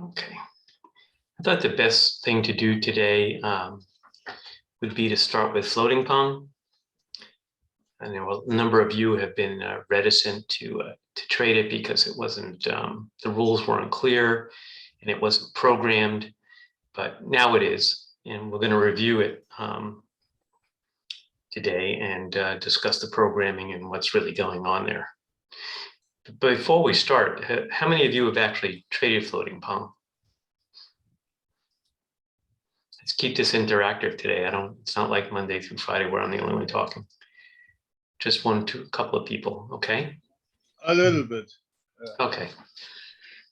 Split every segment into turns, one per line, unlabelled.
Okay. I thought the best thing to do today would be to start with floating Pong. I know a number of you have been reticent to trade it because it wasn't, the rules weren't clear and it wasn't programmed, but now it is. And we're going to review it today and discuss the programming and what's really going on there. But before we start, how many of you have actually traded floating Pong? Let's keep this interactive today. It's not like Monday through Friday where I'm the only one talking. Just a couple of people, okay?
A little bit.
Yeah. Okay.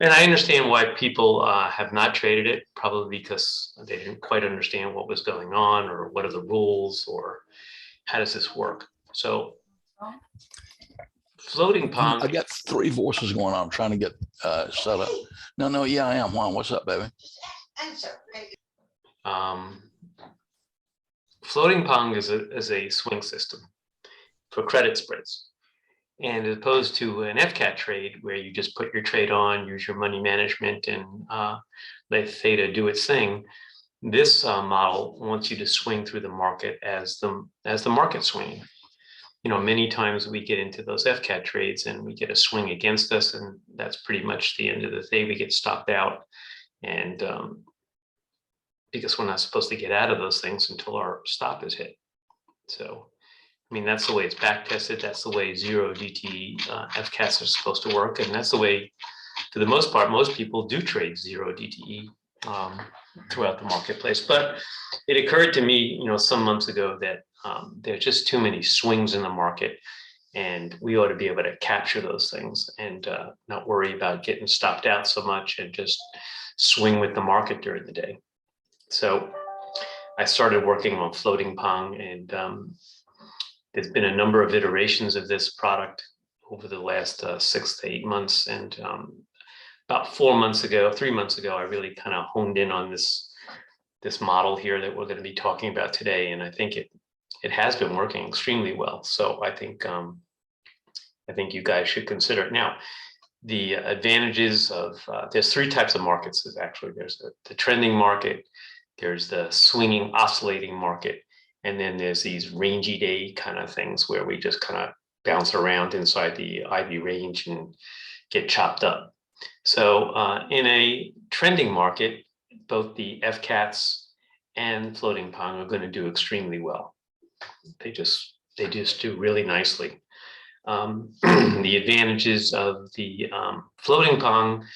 And I understand why people have not traded it, probably because they didn't quite understand what was going on or what are the rules or how does this work. So floating Pong.
I got three voices going on. I'm trying to get set up. No, yeah, I am. Juan, what's up, baby?
Floating Pong is a swing system for credit spreads. And as opposed to an FCAT trade where you just put your trade on, use your money management and let theta do its thing, this model wants you to swing through the market as the market's swinging. You know, many times we get into those FCAT trades and we get a swing against us, and that's pretty much the end of the day. We get stopped out, and because we're not supposed to get out of those things until our stop is hit. So, I mean, that's the way it's back tested. That's the way zero DTE FCATs are supposed to work, and that's the way, for the most part, most people do trade zero DTE throughout the marketplace. But it occurred to me, you know, some months ago that there's just too many swings in the market, and we ought to be able to capture those things and not worry about getting stopped out so much and just swing with the market during the day. So I started working on floating Pong, and there's been a number of iterations of this product over the last 6 to 8 months. And about 3 months ago, I really kind of honed in on this model here that we're going to be talking about today. And I think it has been working extremely well. So I think you guys should consider it. Now, the advantages of, there's 3 types of markets. There's the trending market, there's the swinging oscillating market, and then there's these rangy day kind of things where we just kind of bounce around inside the IV range and get chopped up. So in a trending market, both the FCATs and floating Pong are going to do extremely well. They just do really nicely. The advantages of the floating Pong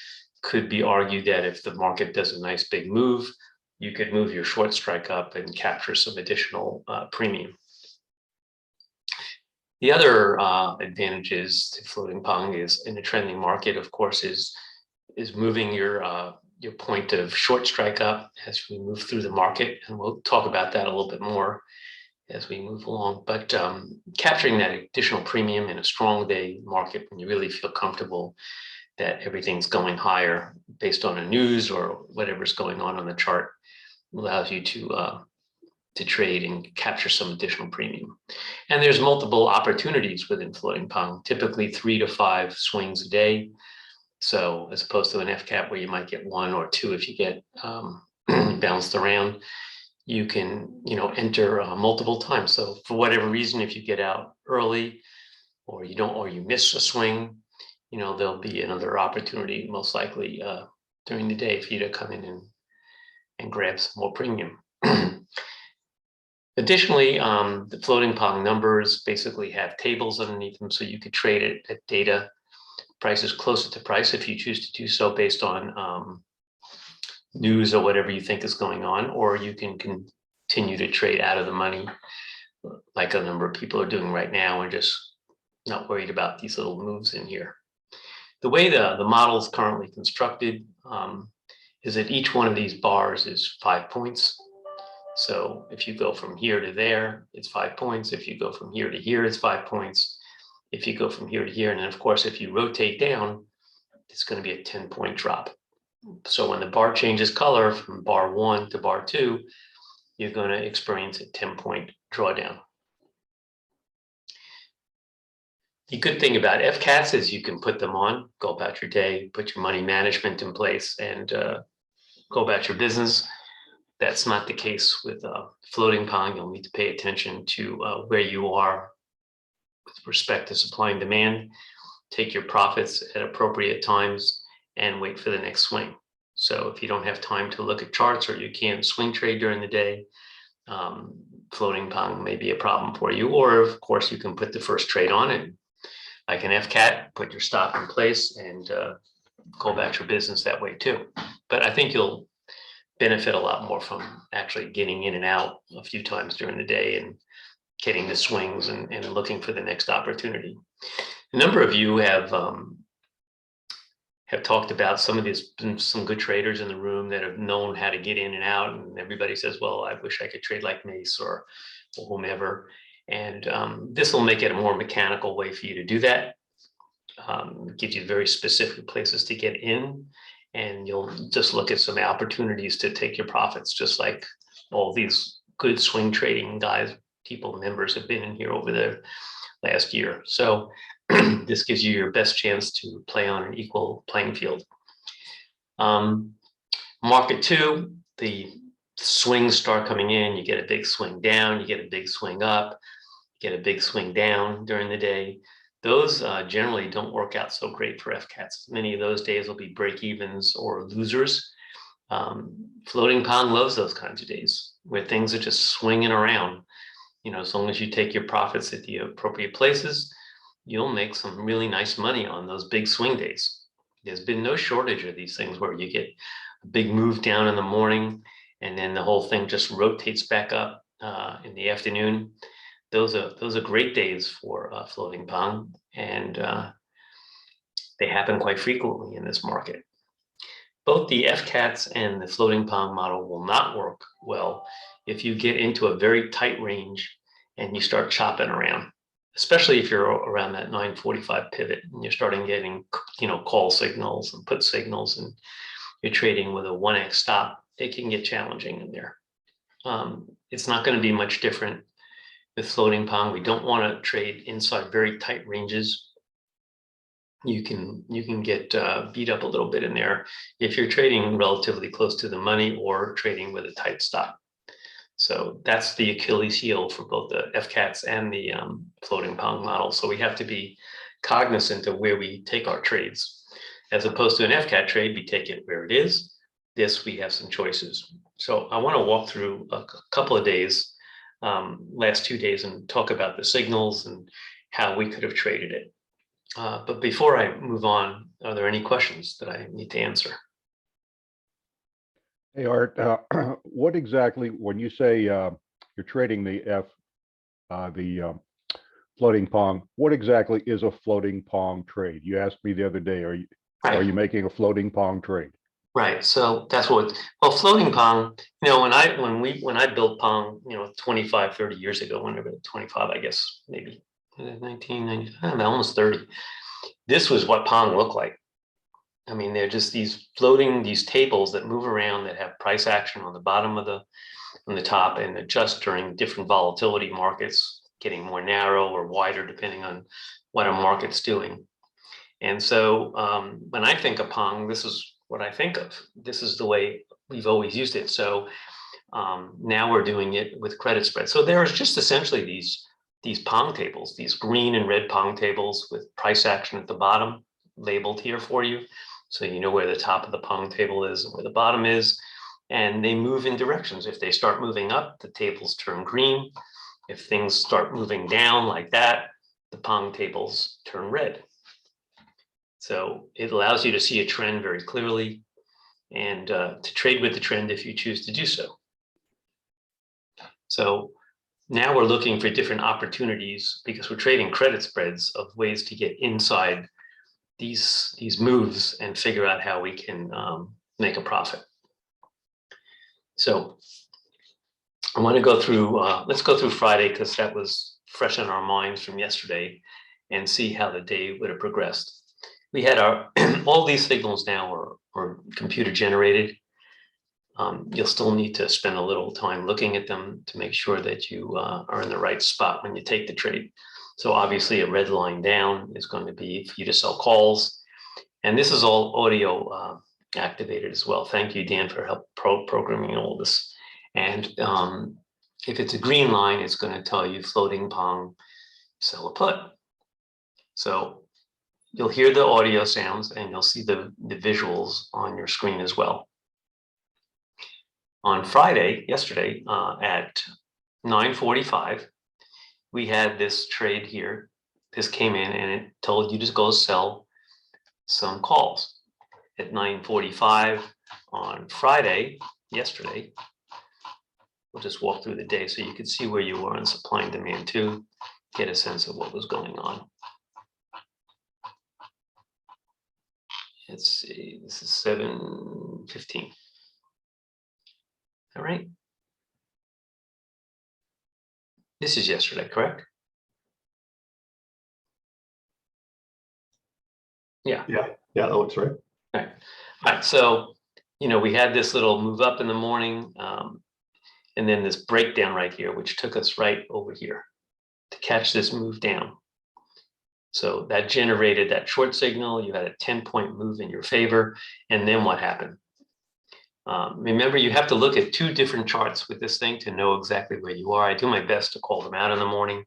could be argued that if the market does a nice big move, you could move your short strike up and capture some additional premium. The other advantages to floating Pong is in a trending market, of course, is moving your point of short strike up as we move through the market, and we'll talk about that a little bit more as we move along. But capturing that additional premium in a strong day market when you really feel comfortable that everything's going higher based on the news or whatever's going on the chart allows you to trade and capture some additional premium. And there's multiple opportunities within floating Pong, typically 3 to 5 swings a day. So as opposed to an FCAT where you might get 1 or 2 if you get bounced around, you can, enter multiple times. So for whatever reason, if you get out early or you miss a swing, there'll be another opportunity most likely during the day for you to come in and grab some more premium. Additionally, the floating Pong numbers basically have tables underneath them, so you could trade it at data prices closer to price if you choose to do so based on news or whatever you think is going on, or you can continue to trade out of the money like a number of people are doing right now and just not worried about these little moves in here. The way the model is currently constructed is that each one of these bars is 5 points. So if you go from here to there, it's 5 points. If you go from here to here, it's 5 points. If you go from here to here, and then of course, if you rotate down, it's going to be a 10-point drop. So when the bar changes color from bar 1 to bar 2, you're going to experience a 10-point drawdown. The good thing about FCATs is you can put them on, go about your day, put your money management in place, and go about your business. That's not the case with floating Pong. You'll need to pay attention to where you are with respect to supply and demand, take your profits at appropriate times, and wait for the next swing. So if you don't have time to look at charts or you can't swing trade during the day, floating Pong may be a problem for you. Or of course, you can put the first trade on and like an FCAT, put your stop in place and go about your business that way too. But I think you'll benefit a lot more from actually getting in and out a few times during the day and getting the swings and looking for the next opportunity. A number of you have talked about some good traders in the room that have known how to get in and out, and everybody says, well, I wish I could trade like Mace or whomever. And this will make it a more mechanical way for you to do that. Gives you very specific places to get in, and you'll just look at some opportunities to take your profits, just like all these good swing trading guys, members have been in here over the last year. So this gives you your best chance to play on an equal playing field. Market two, the swings start coming in, you get a big swing down, you get a big swing up, get a big swing down during the day. Those generally don't work out so great for FCATs. Many of those days will be break evens or losers. Floating Pong loves those kinds of days where things are just swinging around. You know, as long as you take your profits at the appropriate places, you'll make some really nice money on those big swing days. There's been no shortage of these things where you get a big move down in the morning and then the whole thing just rotates back up in the afternoon. Those are great days for floating Pong, and they happen quite frequently in this market. Both the FCATs and the floating Pong model will not work well if you get into a very tight range and you start chopping around, especially if you're around that 945 pivot and you're starting getting, call signals and put signals, and you're trading with a 1x stop. It can get challenging in there. It's not going to be much different with floating Pong. We don't want to trade inside very tight ranges. You can get beat up a little bit in there if you're trading relatively close to the money or trading with a tight stop. So that's the Achilles heel for both the FCATs and the floating Pong model. So we have to be cognizant of where we take our trades. As opposed to an FCAT trade, we take it where it is. This, we have some choices. So I want to walk through a couple of days, last 2 days, and talk about the signals and how we could have traded it. But before I move on, are there any questions that I need to answer?
Hey, Art, what exactly, when you say you're trading the floating Pong, what exactly is a floating Pong trade? You asked me the other day, are you making a floating Pong trade?
Right. So that's what, well, floating Pong, when I built Pong, 25, 30 years ago, whenever 25, I guess, maybe 1990, almost 30. This was what Pong looked like. I mean, they're just these tables that move around that have price action on the bottom on the top and adjust during different volatility markets, getting more narrow or wider depending on what a market's doing. And so when I think of Pong, this is what I think of. This is the way we've always used it. So now we're doing it with credit spread. So there's just essentially these Pong tables, these green and red Pong tables with price action at the bottom labeled here for you. So you know where the top of the Pong table is and where the bottom is. And they move in directions. If they start moving up, the tables turn green. If things start moving down like that, the Pong tables turn red. So it allows you to see a trend very clearly and to trade with the trend if you choose to do so. So now we're looking for different opportunities because we're trading credit spreads of ways to get inside these moves and figure out how we can make a profit. So I want to go through, let's go through Friday because that was fresh in our minds from yesterday and see how the day would have progressed. We had all these signals now are computer generated. You'll still need to spend a little time looking at them to make sure that you are in the right spot when you take the trade. So obviously a red line down is going to be for you to sell calls. And this is all audio activated as well. Thank you, Dan, for help programming all this. And if it's a green line, it's going to tell you floating Pong, sell a put. So you'll hear the audio sounds and you'll see the visuals on your screen as well. On Friday, yesterday, at 9:45, we had this trade here. This came in and it told you to go sell some calls. At 9:45 on Friday, yesterday, we'll just walk through the day so you can see where you were on supply and demand too, get a sense of what was going on. Let's see, this is 7:15. All right. This is yesterday, correct? Yeah.
Yeah, that looks right.
All right. So, we had this little move up in the morning, and then this breakdown right here, which took us right over here to catch this move down. So that generated that short signal. You had a 10-point move in your favor. And then what happened? Remember, you have to look at two different charts with this thing to know exactly where you are. I do my best to call them out in the morning.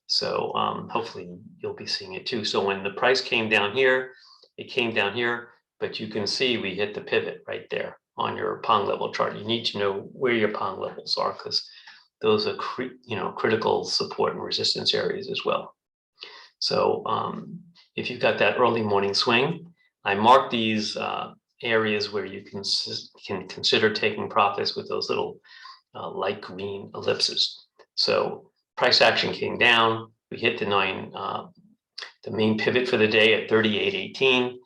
So hopefully you'll be seeing it too. So when the price came down here, it came down here, but you can see we hit the pivot right there on your Pong level chart. You need to know where your Pong levels are because those are critical support and resistance areas as well. So if you've got that early morning swing, I mark these areas where you can consider taking profits with those little light green ellipses. So price action came down. We hit the main pivot for the day at 38.18,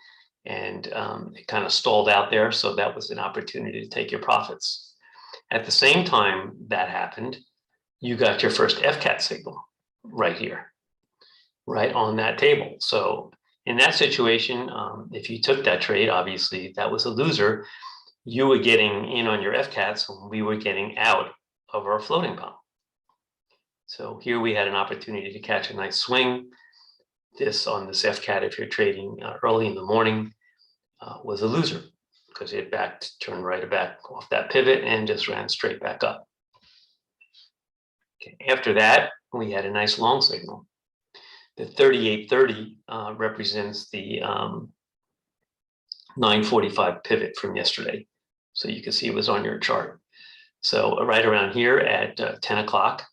and it kind of stalled out there. So that was an opportunity to take your profits. At the same time that happened, you got your first FCAT signal right here, right on that table. So in that situation, if you took that trade, obviously that was a loser. You were getting in on your FCATs when we were getting out of our floating Pong. So here we had an opportunity to catch a nice swing. This on this FCAT, if you're trading early in the morning, was a loser because it turned right back off that pivot and just ran straight back up. Okay. After that, we had a nice long signal. The 38.30 represents the 9:45 pivot from yesterday. So you can see it was on your chart. So right around here at 10 o'clock,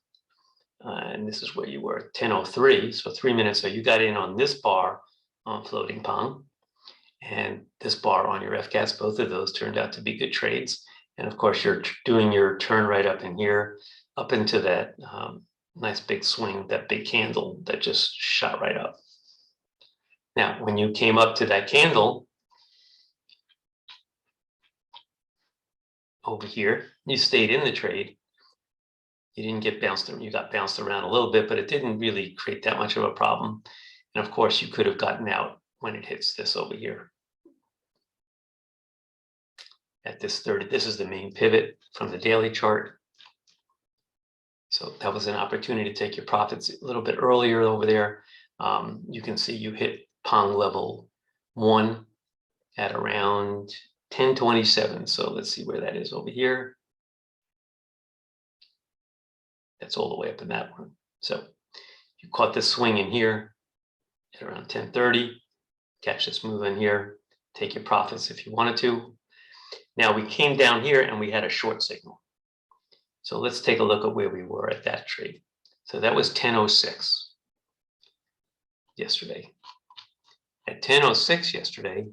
and this is where you were, 10:03. So 3 minutes. So you got in on this bar on floating Pong and this bar on your FCATs. Both of those turned out to be good trades. And of course, you're doing your turn right up in here, up into that nice big swing, that big candle that just shot right up. Now, when you came up to that candle over here, you stayed in the trade. You didn't get bounced around. You got bounced around a little bit, but it didn't really create that much of a problem. And of course, you could have gotten out when it hits this over here. At this 30, this is the main pivot from the daily chart. So that was an opportunity to take your profits a little bit earlier over there. You can see you hit Pong level 1 at around 10:27. So let's see where that is over here. That's all the way up in that one. So you caught this swing in here at around 10:30. Catch this move in here. Take your profits if you wanted to. Now we came down here and we had a short signal. So let's take a look at where we were at that trade. So that was 10:06 yesterday. At 10:06 yesterday,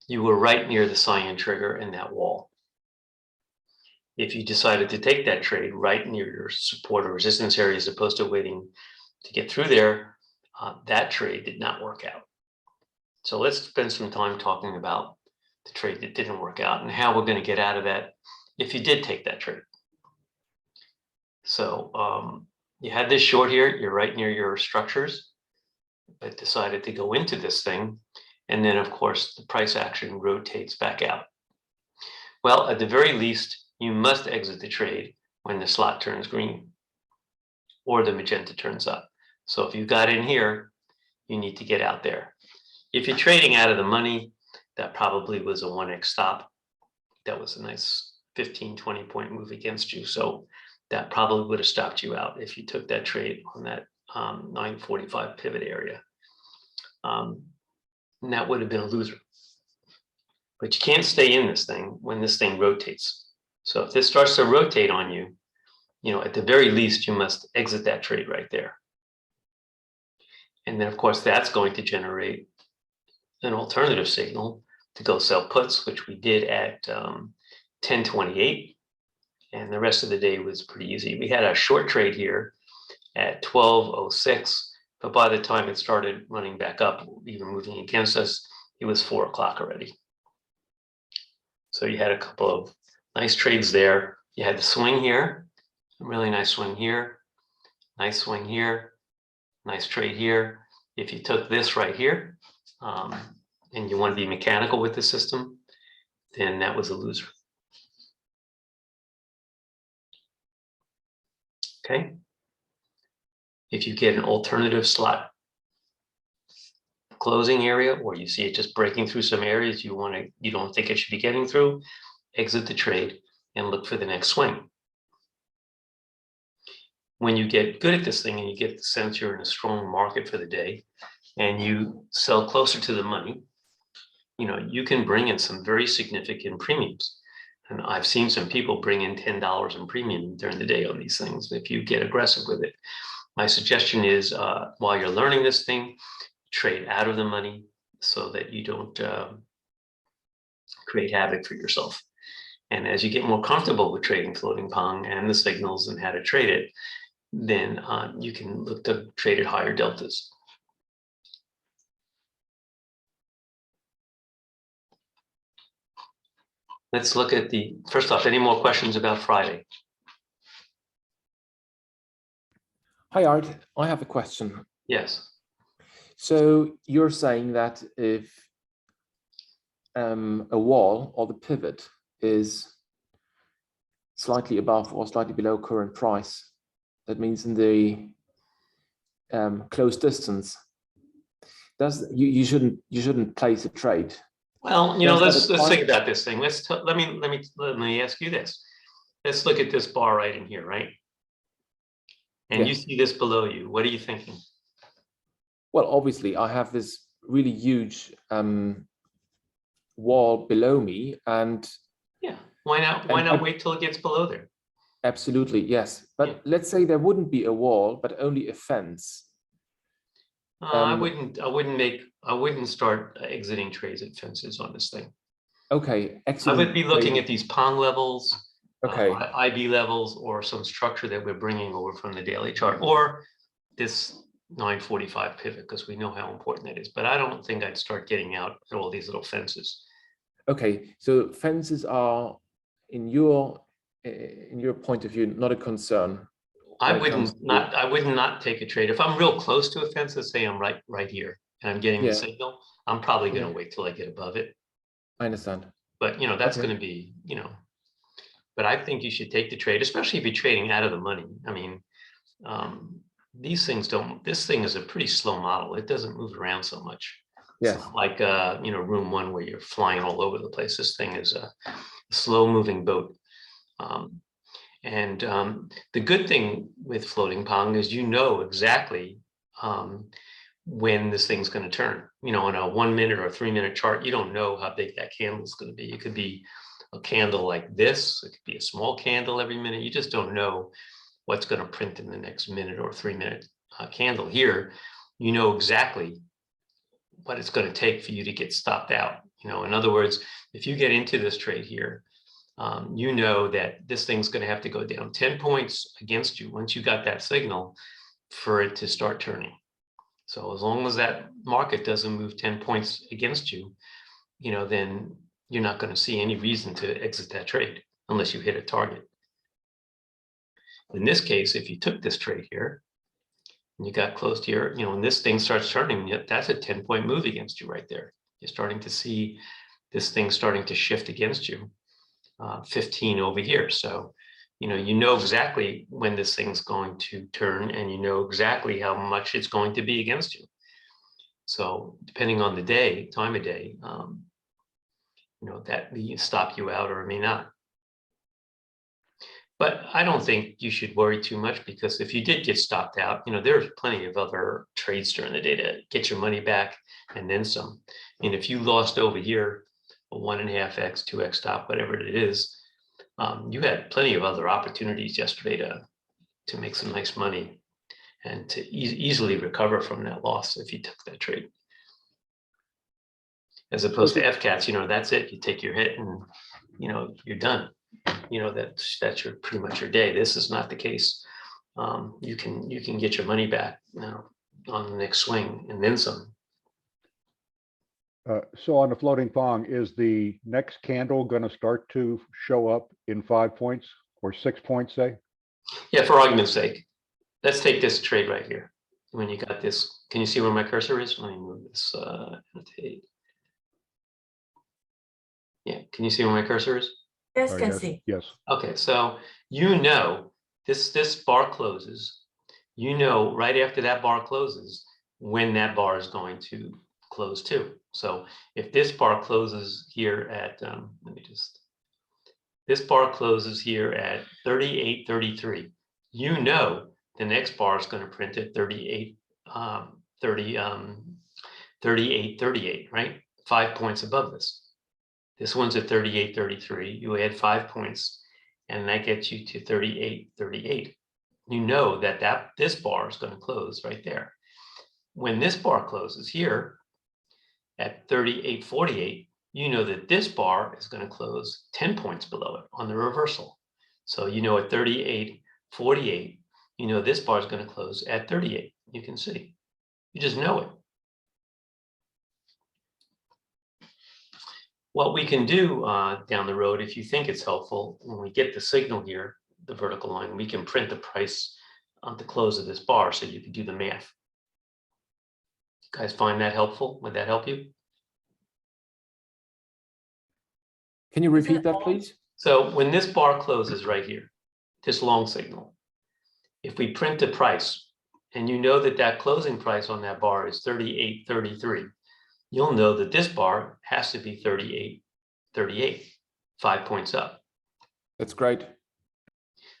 you were right near the cyan trigger in that wall. If you decided to take that trade right near your support or resistance area as opposed to waiting to get through there, that trade did not work out. So let's spend some time talking about the trade that didn't work out and how we're going to get out of that if you did take that trade. So you had this short here, you're right near your structures, but decided to go into this thing. And then of course, the price action rotates back out. Well, at the very least, you must exit the trade when the slot turns green or the magenta turns up. So if you got in here, you need to get out there. If you're trading out of the money, that probably was a 1x stop. That was a nice 15, 20 point move against you. So that probably would have stopped you out if you took that trade on that 945 pivot area. And that would have been a loser. But you can't stay in this thing when this thing rotates. So if this starts to rotate on you, at the very least, you must exit that trade right there. And then, of course, that's going to generate an alternative signal to go sell puts, which we did at 1028. And the rest of the day was pretty easy. We had a short trade here at 1206, but by the time it started running back up, even moving against us, it was 4 o'clock already. So you had a couple of nice trades there. You had the swing here, a really nice swing here, nice swing here, nice trade here. If you took this right here, and you want to be mechanical with the system, then that was a loser. Okay. If you get an alternative slot closing area, or you see it just breaking through some areas you don't think it should be getting through, exit the trade and look for the next swing. When you get good at this thing and you get the sense you're in a strong market for the day and you sell closer to the money, you can bring in some very significant premiums. And I've seen some people bring in $10 in premium during the day on these things if you get aggressive with it. My suggestion is while you're learning this thing, trade out of the money so that you don't create havoc for yourself. And as you get more comfortable with trading floating Pong and the signals and how to trade it, then you can look to trade at higher deltas. Let's look at first off, any more questions about Friday?
Hi, Art. I have a question.
Yes.
So you're saying that if a wall or the pivot is slightly above or slightly below current price, that means in the close distance, you shouldn't place a trade.
Well, let's think about this thing. Let me ask you this. Let's look at this bar right in here, right? And
Yes.
You see this below you. What are you thinking?
Well, obviously, I have this really huge wall below me, and
yeah, why not wait till it gets below there?
Absolutely, yes. But
yeah.
Let's say there wouldn't be a wall, but only a fence.
I wouldn't start exiting trades at fences on this thing.
Okay,
I would be looking at these Pong levels,
okay,
IB levels, or some structure that we're bringing over from the daily chart, or this 945 pivot, because we know how important that is. But I don't think I'd start getting out at all these little fences.
Okay, so fences are, in your point of view, not a concern.
I would not take a trade if I'm real close to a fence. Let's say I'm right here and I'm getting the signal. I'm probably going to wait till I get above it.
I understand.
But that's going to be But I think you should take the trade, especially if you're trading out of the money. I mean, these things don't. This thing is a pretty slow model. It doesn't move around so much.
Yes.
It's not like room one where you're flying all over the place. This thing is a slow moving boat. And the good thing with floating Pong is exactly when this thing's going to turn. On a 1 minute or 3 minute chart, you don't know how big that candle is going to be. It could be a candle like this. It could be a small candle every minute. You just don't know what's going to print in the next minute or 3 minute candle. Here, you know exactly what it's going to take for you to get stopped out. In other words, if you get into this trade here, you know that this thing's going to have to go down 10 points against you once you got that signal for it to start turning. So as long as that market doesn't move 10 points against you, then you're not going to see any reason to exit that trade unless you hit a target. In this case, if you took this trade here and you got close to here, and this thing starts turning, that's a 10-point move against you right there. You're starting to see this thing starting to shift against you. 15 over here. So You know exactly when this thing's going to turn, and you know exactly how much it's going to be against you. So depending on the day, time of day, that may stop you out or it may not. But I don't think you should worry too much, because if you did get stopped out, there's plenty of other trades during the day to get your money back and then some. And if you lost over here a 1.5x, 2x stop, whatever it is, you had plenty of other opportunities yesterday to make some nice money and to easily recover from that loss if you took that trade. As opposed to FCATs, that's it. You take your hit and you're done. That's your pretty much your day. This is not the case. You can get your money back now on the next swing and then some.
So on the floating Pong, is the next candle going to start to show up in 5 points or 6 points, say?
Yeah, for argument's sake, let's take this trade right here. When you got this, can you see where my cursor is? Let me move this. Yeah, can you see where my cursor is?
Yes, can see.
Yes.
Okay, so this bar closes. Right after that bar closes when that bar is going to close too. So if this bar closes here at this bar closes here at 38.33, the next bar is going to print at 38.38, right? 5 points above this. This one's at 38.33. You add 5 points, and that gets you to 38.38. That this bar is going to close right there. When this bar closes here at 38.48, that this bar is going to close 10 points below it on the reversal. So at 38.48, this bar is going to close at 38. You can see. You just know it. What we can do down the road, if you think it's helpful, when we get the signal here, the vertical line, we can print the price on the close of this bar so you can do the math. You guys find that helpful? Would that help you?
Can you repeat that, please?
So when this bar closes right here, this long signal, if we print the price, and that closing price on that bar is 38.33, you'll know that this bar has to be 38.38, 5 points up.
That's great.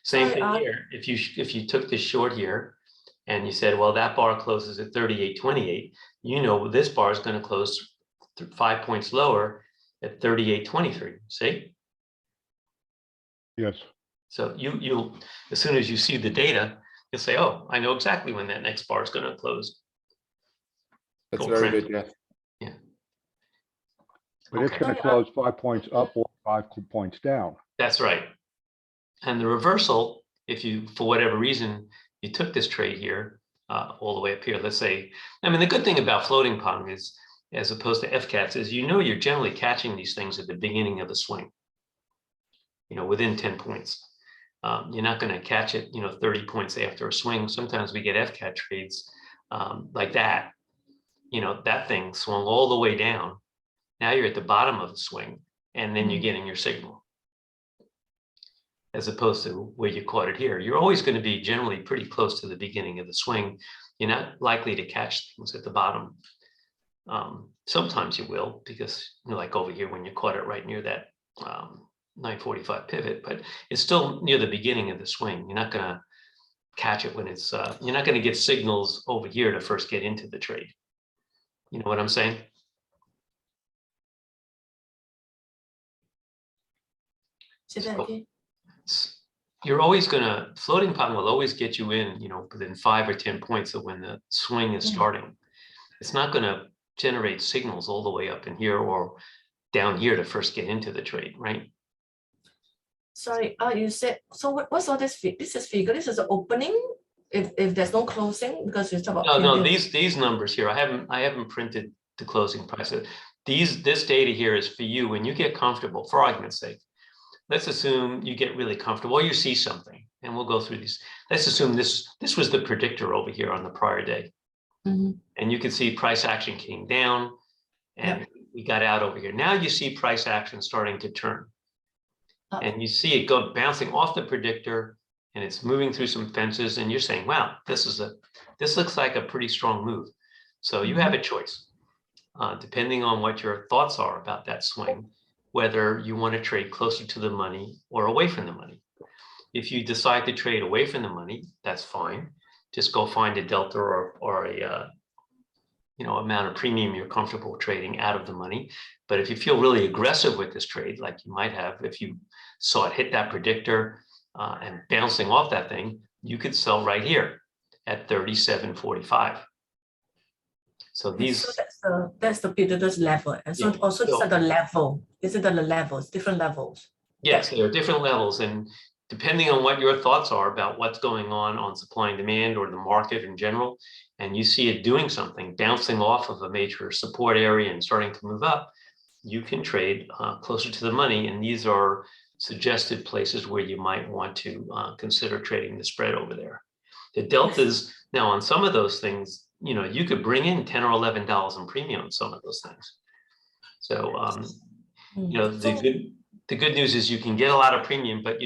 Same thing here. If you took this short here and you said, well, that bar closes at 38.28, this bar is going to close 5 points lower at 38.23. See?
Yes.
So you'll as soon as you see the data, you'll say, oh, I know exactly when that next bar is going to close.
That's
Go
very
print.
good, Jeff.
Yeah.
But it's going to close 5 points up or 5 points down.
That's right. And the reversal, if you, for whatever reason, you took this trade here, all the way up here, let's say, the good thing about floating Pong is, as opposed to FCATs, is you're generally catching these things at the beginning of the swing, within 10 points. You're not going to catch it, 30 points after a swing. Sometimes we get FCAT trades like that. That thing swung all the way down. Now you're at the bottom of the swing, and then you're getting your signal. As opposed to where you caught it here. You're always going to be generally pretty close to the beginning of the swing. You're not likely to catch things at the bottom. Sometimes you will, because like over here when you caught it right near that 945 pivot, but it's still near the beginning of the swing. You're not going to catch it when it's, you're not going to get signals over here to first get into the trade. You know what I'm saying?
Say that again.
You're always gonna, floating Pong will always get you in, within 5 or 10 points of when the swing is starting. It's not gonna generate signals all the way up in here or down here to first get into the trade, right?
Sorry, you said, so what's all this? This is figure, this is the opening, if there's no closing, because you talk about.
No, these numbers here, I haven't printed the closing price. This data here is for you when you get comfortable, for argument's sake. Let's assume you get really comfortable, or you see something, and we'll go through these. Let's assume this was the predictor over here on the prior day. And you can see price action came down, and we got out over here. Now you see price action starting to turn. and you see it go bouncing off the predictor, and it's moving through some fences, and you're saying, wow, this looks like a pretty strong move. So you have a choice, depending on what your thoughts are about that swing, whether you want to trade closer to the money or away from the money. If you decide to trade away from the money, that's fine. Just go find a delta or a amount of premium you're comfortable trading out of the money. But if you feel really aggressive with this trade, like you might have if you saw it hit that predictor and bouncing off that thing, you could sell right here at 37.45. So these.
So that's the predictor's level, and so also these are the level. Is it the levels, different levels?
Yes, there are different levels, and depending on what your thoughts are about what's going on supply and demand or the market in general, and you see it doing something, bouncing off of a major support area and starting to move up, you can trade closer to the money. And these are suggested places where you might want to consider trading the spread over there. The deltas, now on some of those things, you could bring in $10 or $11 in premium on some of those things. So, the good news is you can get a lot of premium, but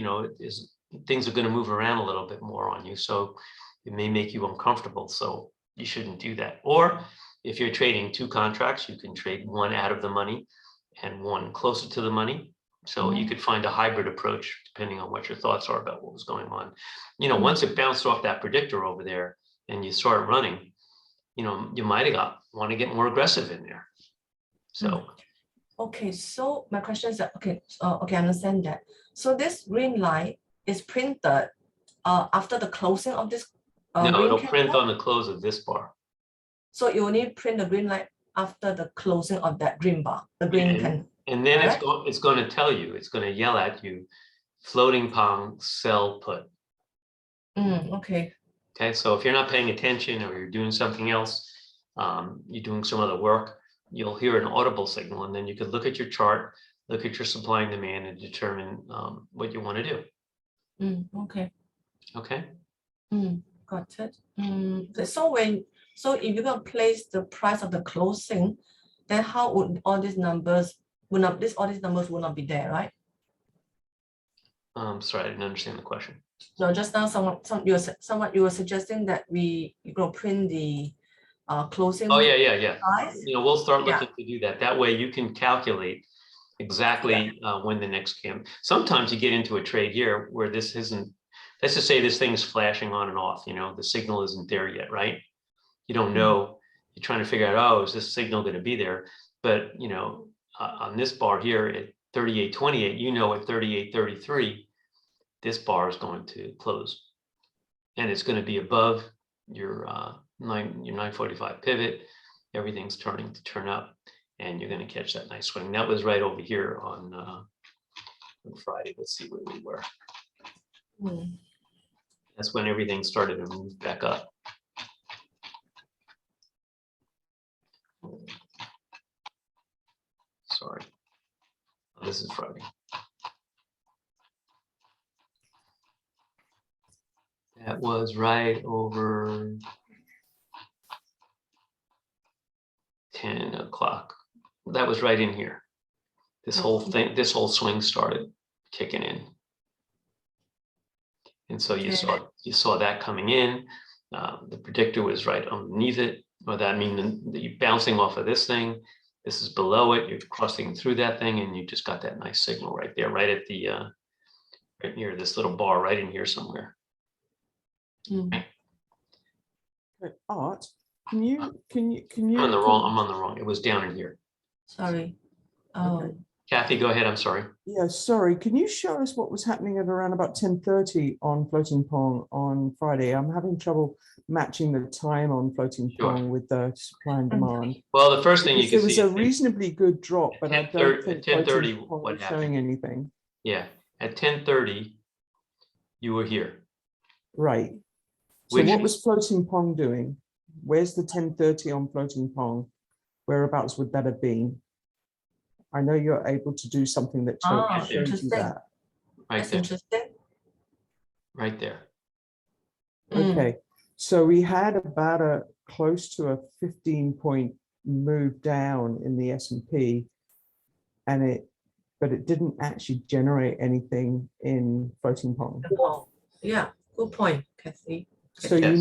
things are going to move around a little bit more on you. So it may make you uncomfortable. So you shouldn't do that. Or if you're trading two contracts, you can trade one out of the money and one closer to the money. So you could find a hybrid approach depending on what your thoughts are about what was going on. Once it bounced off that predictor over there and you start running, you might want to get more aggressive in there. So.
Okay, so my question is that, okay, I understand that. So this green line is printed after the closing of this
no, it'll print on the close of this bar.
So you only print the green line after the closing of that green bar, the green candle.
And then it's going to tell you, it's going to yell at you, floating Pong, sell put.
Okay.
Okay, so if you're not paying attention or you're doing something else, you're doing some other work, you'll hear an audible signal, and then you could look at your chart, look at your supply and demand, and determine what you want to do.
Okay.
Okay.
Got it. So if you're going to place the price of the closing, then how would all these numbers will not be there, right?
Sorry, I didn't understand the question.
No, just now you were suggesting that you're going to print the closing.
Oh yeah.
Price?
We'll start looking to do that. That way you can calculate exactly when the next sometimes you get into a trade here where this isn't, let's just say this thing's flashing on and off, the signal isn't there yet, right? You don't know, you're trying to figure out, oh, is this signal going to be there? But on this bar here at 38.28, at 38.33, this bar is going to close, and it's going to be above your 945 pivot. Everything's turning to turn up, and you're going to catch that nice swing. That was right over here on Friday. Let's see where we were. That's when everything started to move back up. Sorry, this is Friday. That was right over 10 o'clock. That was right in here. This whole thing, this whole swing started kicking in. And so you saw that coming in. The predictor was right underneath it. Or that means that you're bouncing off of this thing. This is below it. You're crossing through that thing, and you just got that nice signal right there, right at the right near this little bar, right in here somewhere.
Art, can you?
I'm on the wrong. It was down in here.
Sorry.
Okay.
Kathy, go ahead. I'm sorry.
Yeah, sorry. Can you show us what was happening at around about 10:30 on Floating Pong on Friday? I'm having trouble matching the time on Floating Pong with the supply and demand.
Well, the first thing you can see.
There was a reasonably good drop, but I don't think
10:30.
Floating Pong
What
was
happened?
showing anything.
Yeah, at 10:30, you were here.
Right. So what was Floating Pong doing? Where's the 10:30 on Floating Pong? Whereabouts would that have been? I know you're able to do something that shows you that.
Right there.
Interesting.
Right there.
Okay, so we had about a close to a 15-point move down in the S&P, and it but it didn't actually generate anything in floating Pong.
Oh, yeah, good point, Kathy.
So
Yes.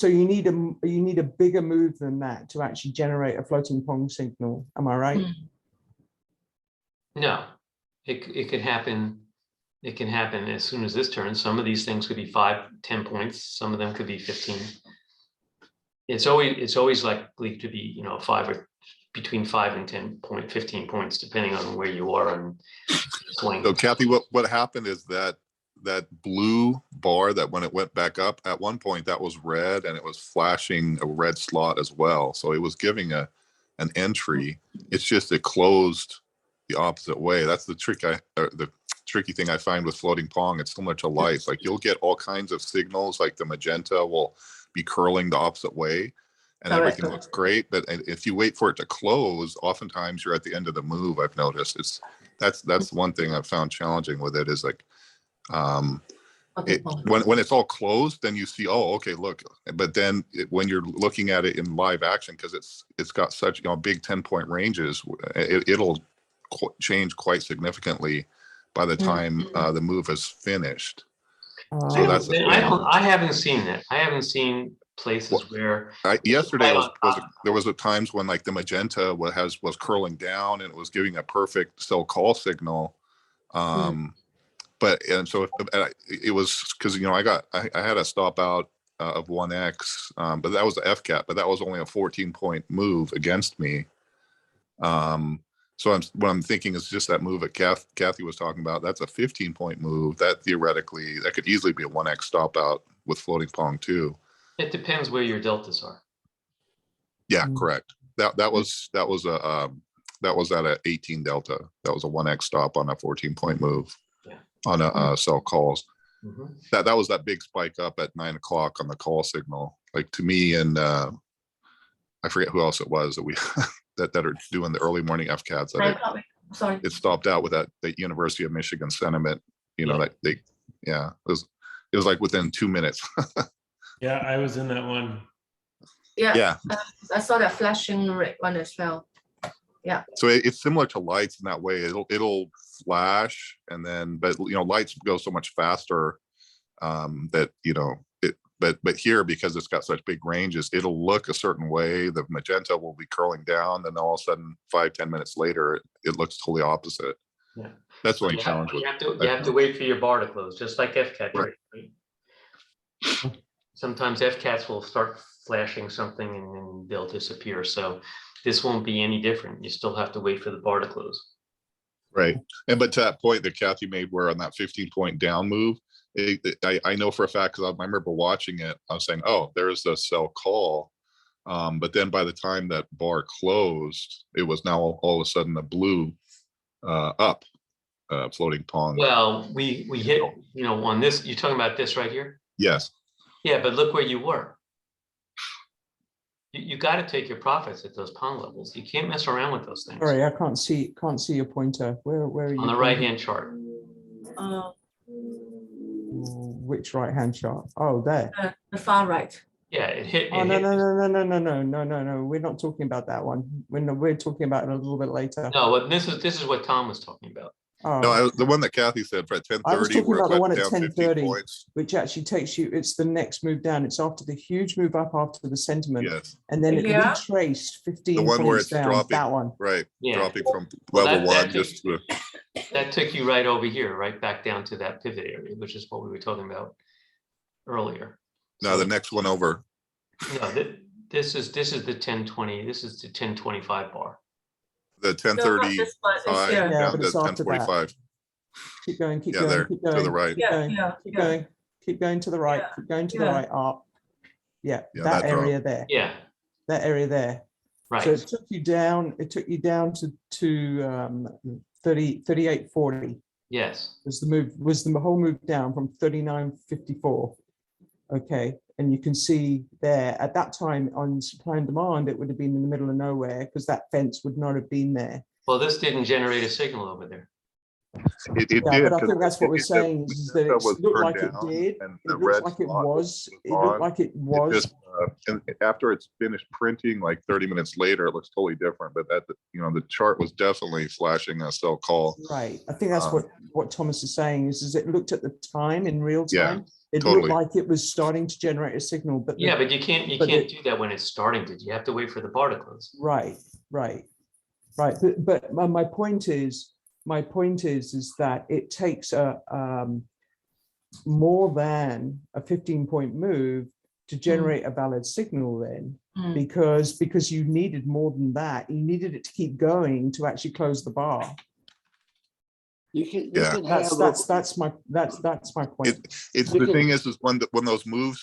you need a bigger move than that to actually generate a floating Pong signal. Am I right?
Mm.
No, it could happen. It can happen as soon as this turn. Some of these things could be 5, 10 points. Some of them could be 15. It's always likely to be, you know, 5 or between 5 and 15 points, depending on where you are on swing.
So Kathy, what happened is that blue bar that when it went back up at one point that was red and it was flashing a red slot as well. So it was giving an entry. It's just it closed the opposite way. That's the tricky thing I find with floating Pong. It's similar to lights. Like you'll get all kinds of signals, like the magenta will be curling the opposite way and everything looks great. But if you wait for it to close, oftentimes you're at the end of the move. I've noticed that's one thing I've found challenging with it is like, when it's all closed, then you see, oh, okay, look. But then when you're looking at it in live action, because it's got such, you know, big 10-point ranges, it'll change quite significantly by the time the move is finished. So that's the thing.
I haven't seen that. I haven't seen places where
yesterday there was times when like the magenta was curling down and it was giving a perfect sell call signal. But and so it was because, you know, I had a stop out of 1x, but that was the FCAT, but that was only a 14-point move against me. So what I'm thinking is just that move that Kathy was talking about. That's a 15-point move that theoretically that could easily be a 1x stop out with floating Pong too.
it depends where your deltas are.
Yeah, correct. That was at a 18 delta. That was a 1x stop on a 14-point move.
Yeah.
On a sell calls.
Mm-hmm.
That was that big spike up at 9 o'clock on the call signal. Like to me, and I forget who else it was that we that are doing the early morning FCATs.
Sorry.
It stopped out with that University of Michigan sentiment. You know, that it was like within 2 minutes.
Yeah, I was in that one.
Yeah. I saw that flashing red one as well. Yeah.
So it's similar to lights in that way. It'll flash and then, but you know, lights go so much faster that, you know, but here, because it's got such big ranges, it'll look a certain way. The magenta will be curling down, then all of a sudden 5-10 minutes later, it looks totally opposite.
Yeah.
That's the only challenge with
it. You have to wait for your bar to close, just like FCAT. Right? Sometimes FCATs will start flashing something and then they'll disappear. So this won't be any different. You still have to wait for the bar to close.
Right. And but to that point that Kathy made, where on that 15-point down move, I know for a fact, because I remember watching it, I was saying, oh, there's the sell call. But then by the time that bar closed, it was now all of a sudden a blue up floating Pong.
Well, we hit, you know, on this, you're talking about this right here?
Yes.
Yeah, but look where you were. You got to take your profits at those Pong levels. You can't mess around with those things.
Sorry, I can't see your pointer. Where are you?
On the right-hand chart.
Which right-hand chart? Oh, there.
The far right.
Yeah, it hit.
Oh, no. We're not talking about that one. We're talking about it a little bit later.
No, but this is what Tom was talking about.
Oh.
No, the one that Kathy said for at 10:30.
I was talking about the one at
down
10:30, which actually takes you, it's the next move down. It's after the huge move up after the sentiment.
Yes.
And then it retraced 15
The one where
points
it's
down,
dropping.
that one.
Right.
Yeah.
Dropping from
Well,
level
that
one
took-
just to.
That took you right over here, right back down to that pivot area, which is what we were talking about earlier.
No, the next one over.
No, this is the 1020. This is the 1025 bar.
The 10:30
this one is
high
here.
Yeah,
down
but
to
it's after that.
10:45.
Keep going, keep
Yeah,
going,
there
keep
to
going.
the right.
Keep going,
Yeah,
keep
yeah.
going, keep going to the right,
Yeah,
keep going to the
yeah.
right, up. Yeah,
Yeah,
that
that drop.
area there,
Yeah,
that area there.
right.
So it took you down to 38.40
Yes.
was the whole move down from 39.54. Okay, and you can see there at that time on supply and demand, it would have been in the middle of nowhere because that fence would not have been there.
Well, this didn't generate a signal over there.
It
Yeah,
did.
but I
'cause
think that's what we're
it-
saying
the
is that
window
it
was
looked
turned
like it
down
did.
and
It
the
looked
red
like it
spot
was. It
on.
looked like it
It
was.
just, and after it's finished printing, like 30 minutes later, it looks totally different. But that, the chart was definitely flashing a sell call.
Right. I think that's
Um,
what Thomas is saying is it looked at the time in real
Yeah,
time. It
totally.
looked like it was starting to generate a signal, but
Yeah, but you can't
but
do that when it's starting to. You have to wait for the bar to close.
right. But my point is that it takes a more than a 15-point move to generate a valid signal then, because you needed more than that. You needed it to keep going to actually close the bar.
You can
Yeah.
have
That's my point.
It's
You
the
can-
thing is when those moves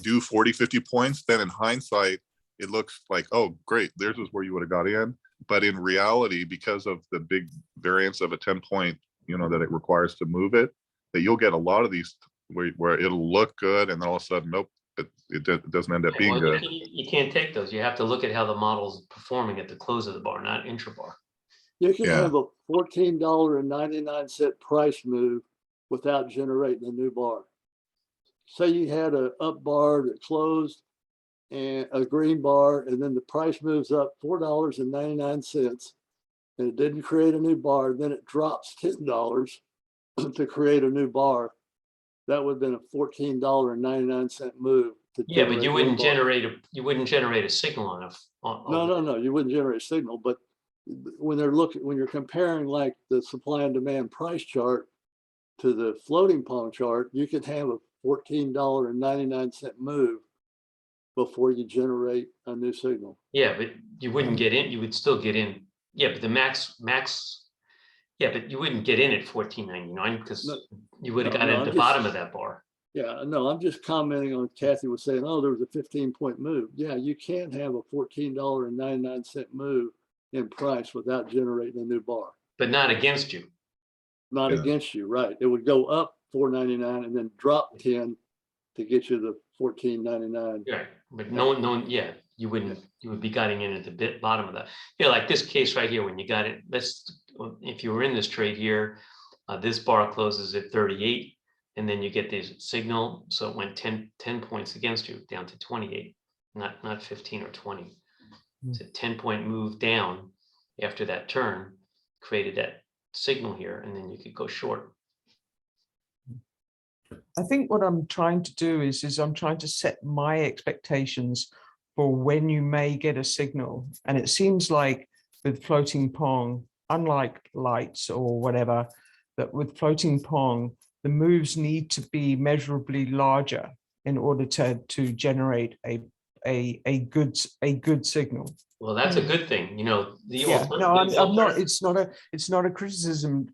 do 40, 50 points, then in hindsight, it looks like, oh, great, there's is where you would have got in. But in reality, because of the big variance of a 10-point, that it requires to move it, that you'll get a lot of these where it'll look good, and then all of a sudden, nope, it doesn't end up being
Well,
good.
you can't take those. You have to look at how the model's performing at the close of the bar, not intra-bar.
You can
Yeah.
have a $14.99 price move without generating a new bar. Say you had a up bar that closed and a green bar, and then the price moves up $4.99, and it didn't create a new bar. Then it drops $10 to create a new bar. That would have been a $14.99 move.
Yeah, but you wouldn't
generate.
generate a signal on
No, you wouldn't generate a signal. But when you're comparing like the supply and demand price chart to the floating Pong chart, you could have a $14.99 move before you generate a new signal.
Yeah, but you wouldn't get in. You would still get in. Yeah, but the max. Yeah, but you wouldn't get in at $14.99 because you would have got at the bottom of that bar.
Yeah, no, I'm just commenting on Kathy was saying, oh, there was a 15-point move. Yeah, you can have a $14.99 move in price without generating a new bar.
But not against you.
Not against you, right? It would go up $4.99 and then drop 10 to get you the $14.99.
Right, but no, yeah, you wouldn't. You would be getting in at the bottom of that. Yeah, like this case right here when you got it. If you were in this trade here, this bar closes at 38, and then you get this signal. So it went 10 points against you down to 28, not 15 or 20. It's a 10-point move down after that turn, created that signal here, and then you could go short.
I think what I'm trying to do is I'm trying to set my expectations for when you may get a signal. And it seems like with floating Pong, unlike lights or whatever, that with floating Pong, the moves need to be measurably larger in order to generate a good signal.
Well, that's a good thing.
Yeah, no, I'm not. It's not a criticism,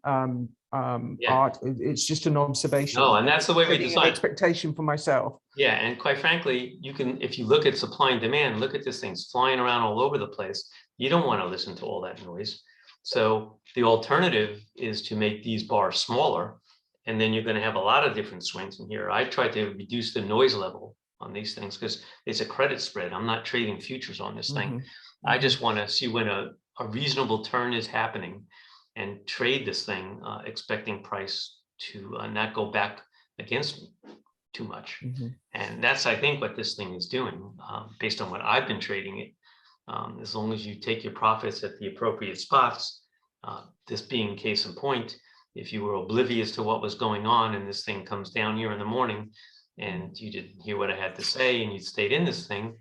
Art. It's just an observation.
No, and that's the way we
Setting an
design.
expectation for myself.
Yeah, and quite frankly, you can, if you look at supply and demand, look at this thing's flying around all over the place. You don't want to listen to all that noise. So the alternative is to make these bars smaller, and then you're going to have a lot of different swings in here. I tried to reduce the noise level on these things because it's a credit spread. I'm not trading futures on this thing. I just want to see when a reasonable turn is happening and trade this thing, expecting price to not go back against me too much. And that's, I think, what this thing is doing, based on what I've been trading it. As long as you take your profits at the appropriate spots, this being case in point, if you were oblivious to what was going on and this thing comes down here in the morning and you didn't hear what I had to say and you stayed in this thing,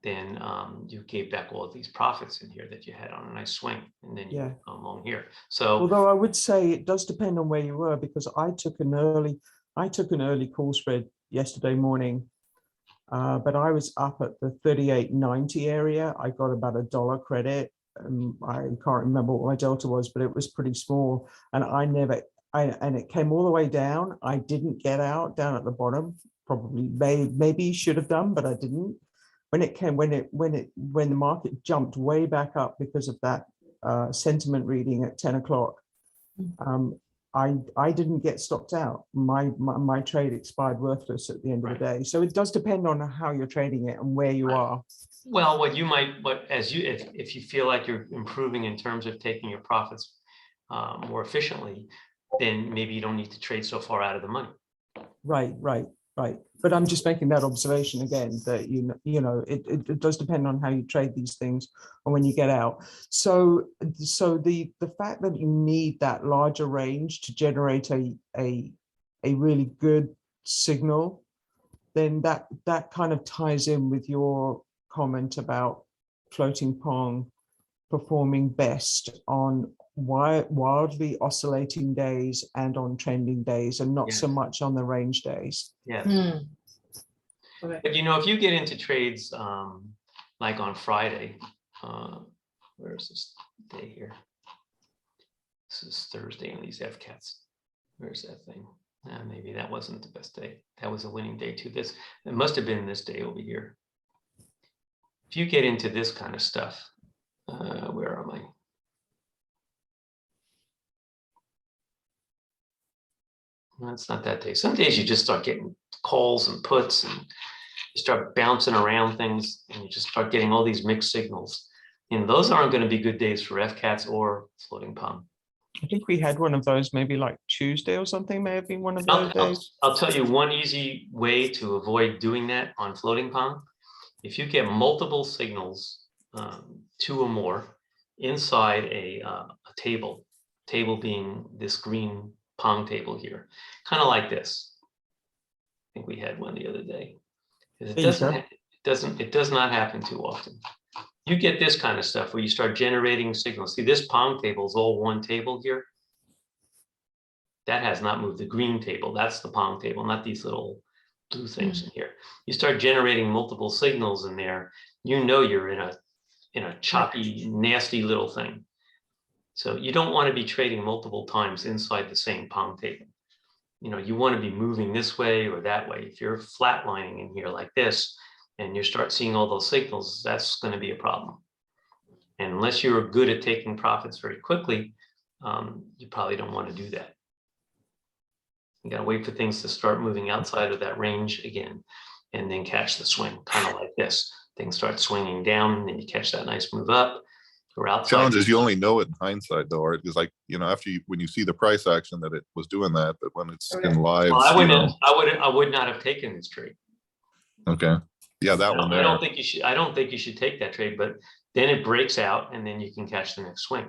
then you gave back all of these profits in here that you had on a nice swing, and then you come along here. So,
although I would say it does depend on where you were, because I took an early call spread yesterday morning, but I was up at the 38.90 area. I got about $1 credit. I can't remember what my delta was, but it was pretty small, and and it came all the way down. I didn't get out down at the bottom. Probably maybe should have done, but I didn't. When the market jumped way back up because of that sentiment reading at 10 o'clock, I didn't get stopped out. My trade expired worthless at the end of the day. So it does depend on how you're trading it and where you are.
well, if you feel like you're improving in terms of taking your profits more efficiently, then maybe you don't need to trade so far out of the money.
Right. But I'm just making that observation again, that it does depend on how you trade these things and when you get out. So the fact that you need that larger range to generate a really good signal, then that kind of ties in with your comment about floating Pong performing best on wildly oscillating days and on trending days, and not so
Yes.
much on the range days.
Yeah.
Correct.
But if you get into trades like on Friday, where is this day here? This is Thursday on these FCATs. Where's that thing? Maybe that wasn't the best day. That was a winning day too. It must have been this day over here. If you get into this kind of stuff, where am I? No, it's not that day. Some days you just start getting calls and puts, and you start bouncing around things, and you just start getting all these mixed signals. And those aren't going to be good days for FCATs or floating Pong.
I think we had one of those maybe like Tuesday or something, may have been one of those days.
I'll tell you one easy way to avoid doing that on floating Pong. If you get multiple signals, 2 or more, inside a table being this green Pong table here, kind of like this. I think we had one the other day. It does not happen too often. You get this kind of stuff where you start generating signals. See, this Pong table is all one table here. That has not moved. The green table, that's the Pong table, not these little blue things in here. You start generating multiple signals in there, you're in a choppy, nasty little thing. So you don't want to be trading multiple times inside the same Pong table. You want to be moving this way or that way. If you're flatlining in here like this, and you start seeing all those signals, that's going to be a problem. And unless you're good at taking profits very quickly, you probably don't want to do that. You got to wait for things to start moving outside of that range again, and then catch the swing, kind of like this. Things start swinging down, and then you catch that nice move up or outside.
Challenge is you only know it in hindsight, though, Art. It's like, when you see the price action that it was doing that, but when it's in live,
well, I would not have taken this trade.
Okay. Yeah, that one there.
I don't think you should take that trade, but then it breaks out and then you can catch the next swing.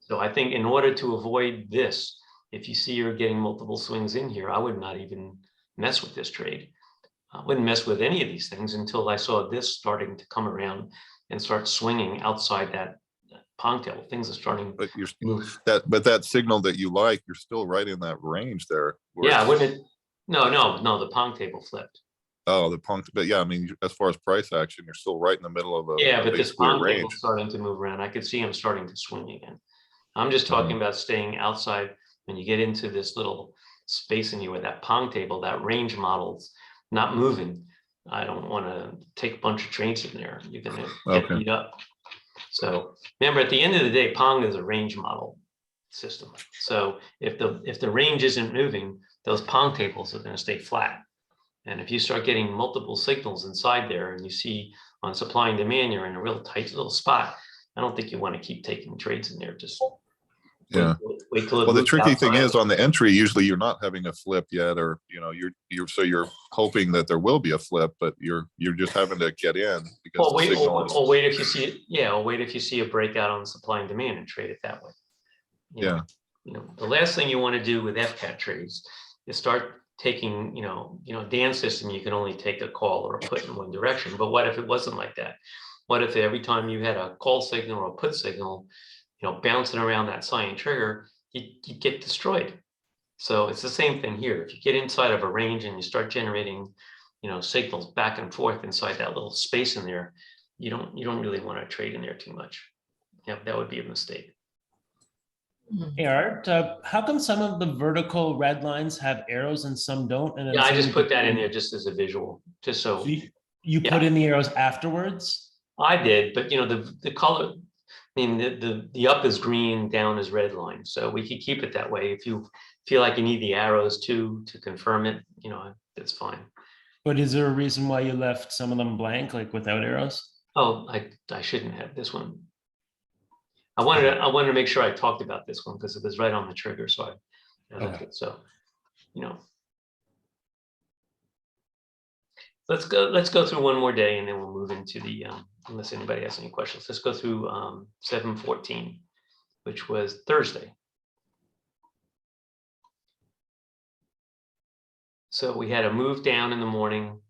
So I think in order to avoid this, if you see you're getting multiple swings in here, I would not even mess with this trade. I wouldn't mess with any of these things until I saw this starting to come around and start swinging outside that Pong table. Things are starting to move.
But that signal that you like, you're still right in that range there.
Yeah, I wouldn't. No, the Pong table flipped.
Oh, the Pong, but yeah, I mean, as far as price action, you're still right in the middle of
but this Pong
range.
table starting to move around. I could see him starting to swing again. I'm just talking about staying outside. When you get into this little space in here with that Pong table, that range model's not moving. I don't want to take a bunch of trades in there. You're going to get beat up. So remember, at the end of the day, Pong is a range model system. So if the range isn't moving, those Pong tables are going to stay flat. And if you start getting multiple signals inside there, and you see on supply and demand, you're in a real tight little spot, I don't think you want to keep taking trades in there. Just wait till it
well, the
moves
tricky thing
outside.
is on the entry, usually you're not having a flip yet, or you're hoping that there will be a flip, but you're just having to get in because the signal is.
Wait if you see it. Yeah, wait if you see a breakout on supply and demand and trade it that way. The last thing you want to do with FCAT trades is start taking, Dan's system, you can only take a call or a put in one direction. But what if it wasn't like that? What if every time you had a call signal or a put signal, bouncing around that cyan trigger, you get destroyed. So it's the same thing here. If you get inside of a range and you start generating, signals back and forth inside that little space in there, you don't really want to trade in there too much. Yeah, that would be a mistake.
Hey Art, how come some of the vertical red lines have arrows and some don't? And
I just put that in there just as a visual, just so.
You put in the arrows afterwards?
I did, but the color, I mean, the up is green, down is red line. So we could keep it that way. If you feel like you need the arrows to confirm it, that's fine.
But is there a reason why you left some of them blank, like without arrows?
Oh, I shouldn't have this one. I wanted to make sure I talked about this one because it was right on the trigger. So I left
Okay.
it. So, let's go through one more day and then we'll move into the, unless anybody has any questions, let's go through 7/14, which was Thursday. So we had a move down in the morning.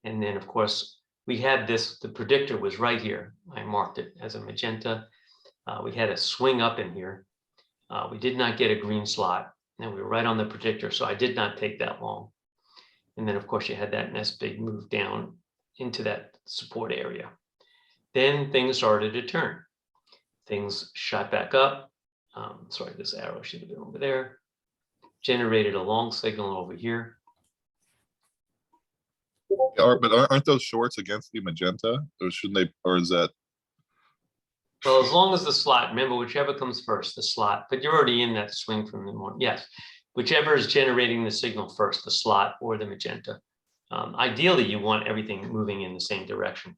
And then of course we had this, the predictor was right here. I marked it as a magenta. We had a swing up in here. We did not get a green slot and we were right on the predictor. So I did not take that long. And then of course you had that nice big move down into that support area. Then things started to turn. Things shot back up. Sorry, this arrow should have been over there. Generated a long signal over here.
But aren't those shorts against the magenta? Or shouldn't they, or is that?
Well, as long as the slot, remember, whichever comes first, the slot, but you're already in that swing from the morning. Yes, whichever is generating the signal first, the slot or the magenta. Ideally, you want everything moving in the same direction.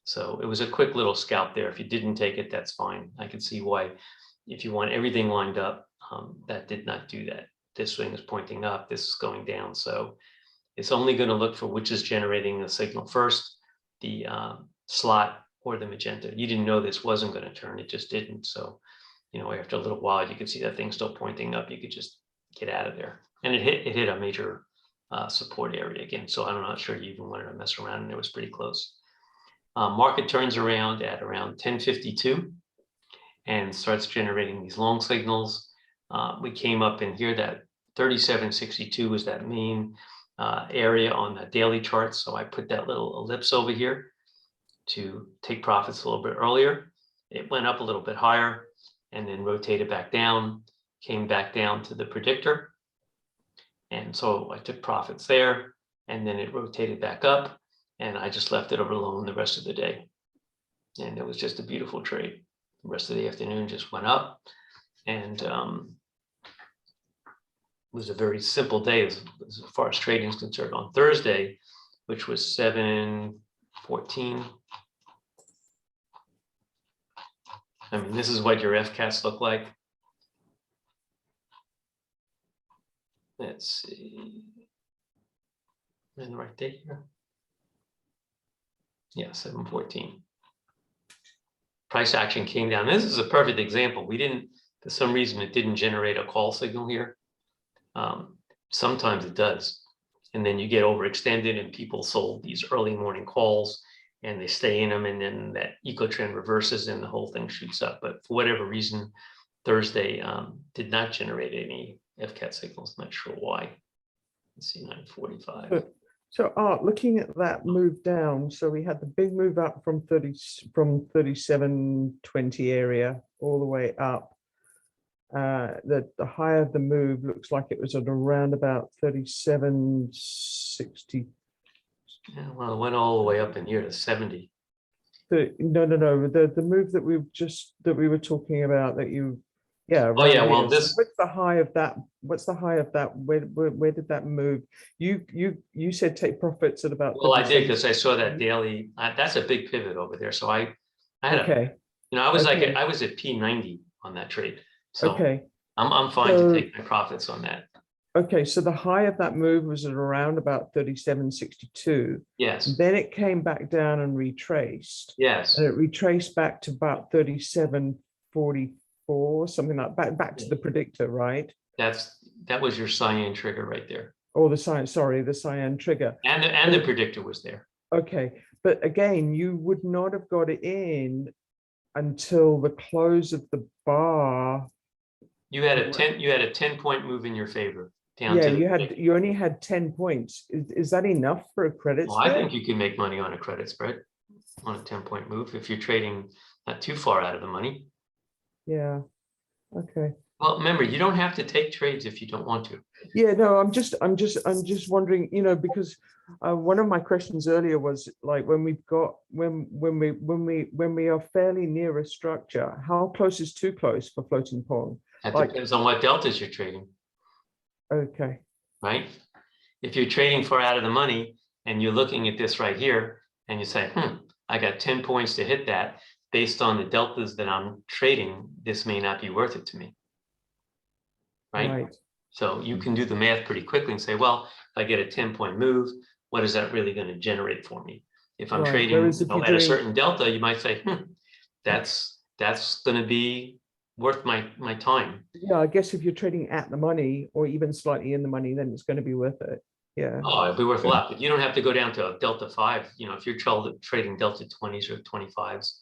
So it was a quick little scalp there. If you didn't take it, that's fine. I can see why, if you want everything lined up, that did not do that. This swing is pointing up, this is going down. So it's only going to look for which is generating the signal first, the slot or the magenta. You didn't know this wasn't going to turn, it just didn't. So, after a little while, you could see that thing still pointing up. You could just get out of there. And it hit a major support area again. So I'm not sure you even wanted to mess around, and it was pretty close. Market turns around at around 10:52 and starts generating these long signals. We came up in here, that 37.62 was that main area on the daily chart. So I put that little ellipse over here to take profits a little bit earlier. It went up a little bit higher and then rotated back down, came back down to the predictor. And so I took profits there, and then it rotated back up, and I just left it alone the rest of the day. And it was just a beautiful trade. The rest of the afternoon just went up, and it was a very simple day as far as trading is concerned. On Thursday, which was 7/14. I mean, this is what your FCATs look like. Let's see. Am I in the right date here? Yeah, 7/14. Price action came down. This is a perfect example. We didn't, for some reason, it didn't generate a call signal here. Sometimes it does. And then you get overextended and people sold these early morning calls and they stay in them, and then that eco trend reverses and the whole thing shoots up. But for whatever reason, Thursday did not generate any FCAT signals. Not sure why. Let's see, 9:45.
So Art, looking at that move down, so we had the big move up from 37.20 area all the way up. The high of the move looks like it was at around about 37.60.
Yeah, well, it went all the way up in here to 70.
No. The move that we were talking about that you, yeah.
Oh yeah,
around
well
here.
this.
So what's the high of that? What's the high of that? Where did that move? You said take profits at about.
Well, I did, because I saw that daily. That's a big pivot over there. So I had
okay.
I was
Okay.
I was at P90 on that trade. So
Okay.
I'm fine to take my profits on that.
Okay, so the high of that move was at around about 37.62.
Yes.
Then it came back down and retraced.
Yes.
And it retraced back to about 37.44, something like back to the predictor, right?
That was your cyan trigger right there.
Or the cyan, sorry, the cyan trigger.
And the predictor was there.
Okay, but again, you would not have got it in until the close of the bar.
You had a 10-point move in your favor. Down
Yeah,
to
you only had 10 points. Is that enough for a credit
well,
spread?
I think you can make money on a credit spread on a 10-point move if you're trading not too far out of the money.
Yeah. Okay.
Well, remember, you don't have to take trades if you don't want to.
Yeah, no, I'm just wondering, because one of my questions earlier was like when we are fairly near a structure, how close is too close for floating Pong?
That
Like,
depends on what deltas you're trading,
okay.
right? If you're trading far out of the money and you're looking at this right here and you say, I got 10 points to hit that, based on the deltas that I'm trading, this may not be worth it to me. Right? So you can do the math pretty quickly and say, well, if I get a 10-point move, what is that really going to generate for me? If I'm
Right.
trading
Whereas if you're
at a
doing-
certain delta, you might say, that's going to be worth my time.
Yeah, I guess if you're trading at the money or even slightly in the money, then it's going to be worth it. Yeah.
Oh, it'd be worth a lot, but you don't have to go down to a delta 5. You know, if you're trading delta 20s or 25s,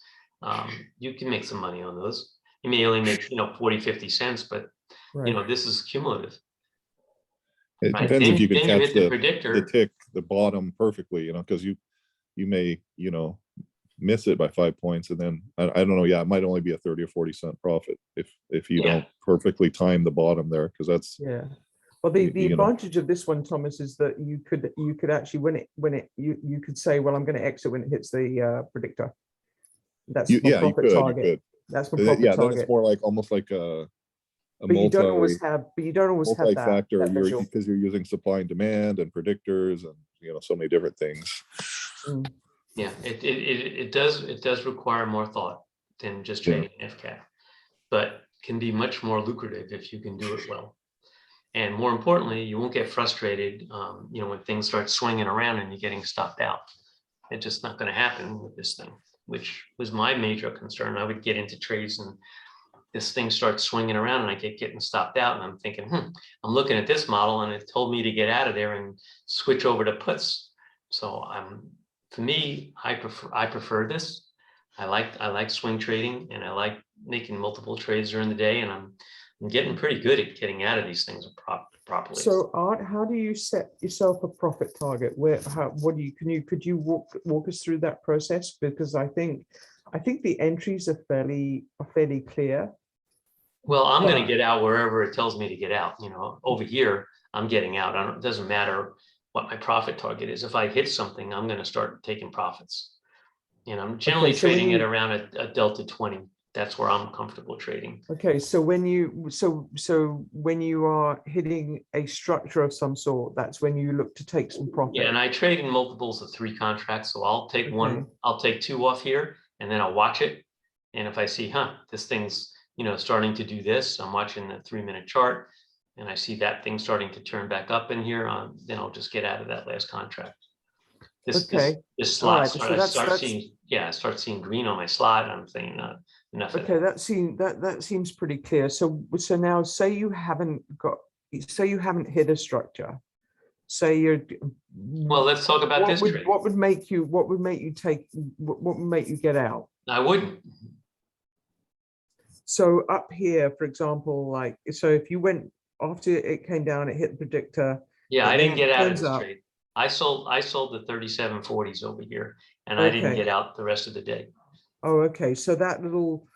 you can make some money on those. You may only make 40, 50 cents, but this is cumulative.
It
Right.
depends if you can
Then you
catch
hit the
the
predictor.
tick, the bottom perfectly, because you may, miss it by 5 points, and then I don't know. Yeah, it might only be a 30 or 40 cent profit if you don't perfectly time the bottom there, because that's
Well, the
you know.
advantage of this one, Thomas, is that you could actually you could say, well, I'm going to exit when it hits the predictor. That's my profit target. That's my profit target.
Then it's more like almost like a
but you don't always have that
factor
visual.
because you're using supply and demand and predictors and so many different things.
Yeah, it does require more thought than just trading FCAT, but can be much more lucrative if you can do it well. And more importantly, you won't get frustrated, when things start swinging around and you're getting stopped out. It's just not going to happen with this thing, which was my major concern. I would get into trades and this thing starts swinging around and I getting stopped out, and I'm thinking, I'm looking at this model and it told me to get out of there and switch over to puts. So for me, I prefer this. I like swing trading, and I like making multiple trades during the day, and I'm getting pretty good at getting out of these things properly.
So Art, how do you set yourself a profit target? Could you walk us through that process? Because I think the entries are fairly clear.
Well, I'm going to get out wherever it tells me to get out. Over here, I'm getting out. It doesn't matter what my profit target is. If I hit something, I'm going to start taking profits. I'm generally trading at around a delta 20. That's where I'm comfortable trading.
Okay, so when you are hitting a structure of some sort, that's when you look to take some profit.
Yeah, and I trade in multiples of 3 contracts. So I'll take one, I'll take 2 off here, and then I'll watch it. And if I see, this thing's starting to do this, I'm watching the 3-minute chart, and I see that thing starting to turn back up in here, then I'll just get out of that last contract. This slot, I start seeing green on my slot. I'm saying enough.
Okay, that seems pretty clear. So now say you haven't hit a structure. Say you're.
Well, let's talk about this trade.
What would make you get out?
I wouldn't.
So up here, for example, so if you went after it came down, it hit the predictor.
Yeah, I didn't get out of this trade. I sold the 37.40s over here, and I didn't get out the rest of the day.
Oh, okay. So that little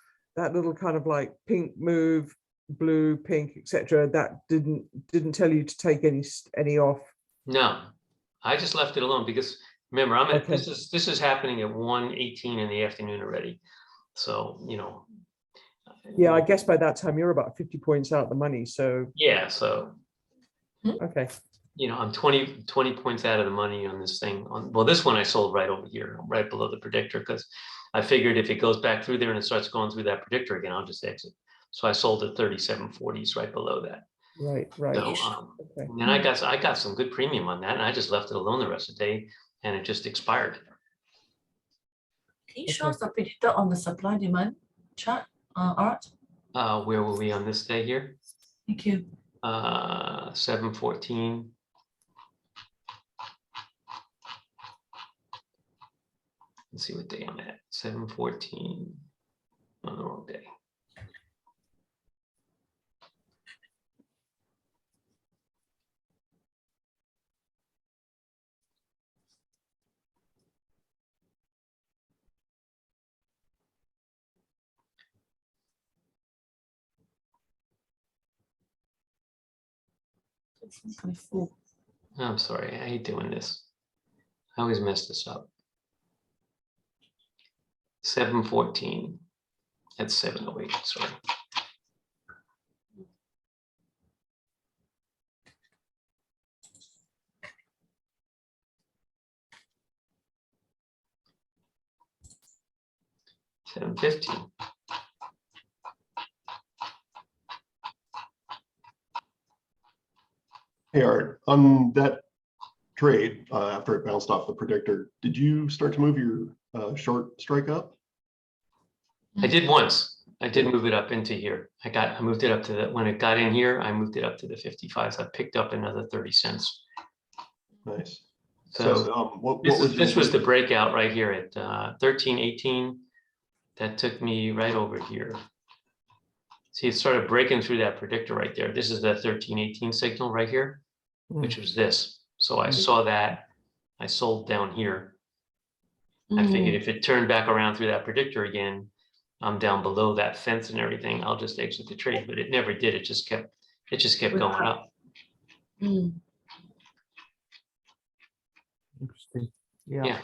kind of like pink move, blue, pink, etc. That didn't tell you to take any off.
No, I just left it alone because remember, this is happening at 1:18 in the afternoon already. So
yeah, I guess by that time you're about 50 points out the money. So
yeah, so
okay.
I'm 20 points out of the money on this thing. Well, this one I sold right over here, right below the predictor, because I figured if it goes back through there and it starts going through that predictor again, I'll just exit. So I sold the 37.40s right below that.
Right.
So, and then I got some good premium on that, and I just left it alone the rest of the day, and it just expired.
Can you show us the predictor on the supply demand chart, Art?
Where were we on this day here?
Thank you.
7:14. Let's see what day I'm at. 7:14 on the wrong day. I'm sorry, I hate doing this. I always mess this up. 7:14. That's 7:08. Sorry. 750.
Hey, Art, on that trade, after it bounced off the predictor, did you start to move your short strike up?
I did once. I did move it up into here. I moved it up to the, when it got in here, I moved it up to the 55. So I picked up another 30 cents.
Nice.
So this was the breakout right here at 13.18. That took me right over here. See, it started breaking through that predictor right there. This is the 13.18 signal right here, which was this. So I saw that. I sold down here. I figured if it turned back around through that predictor again, I'm down below that fence and everything, I'll just exit the trade. But it never did. It just kept going up.
Interesting. Yeah.
Yeah.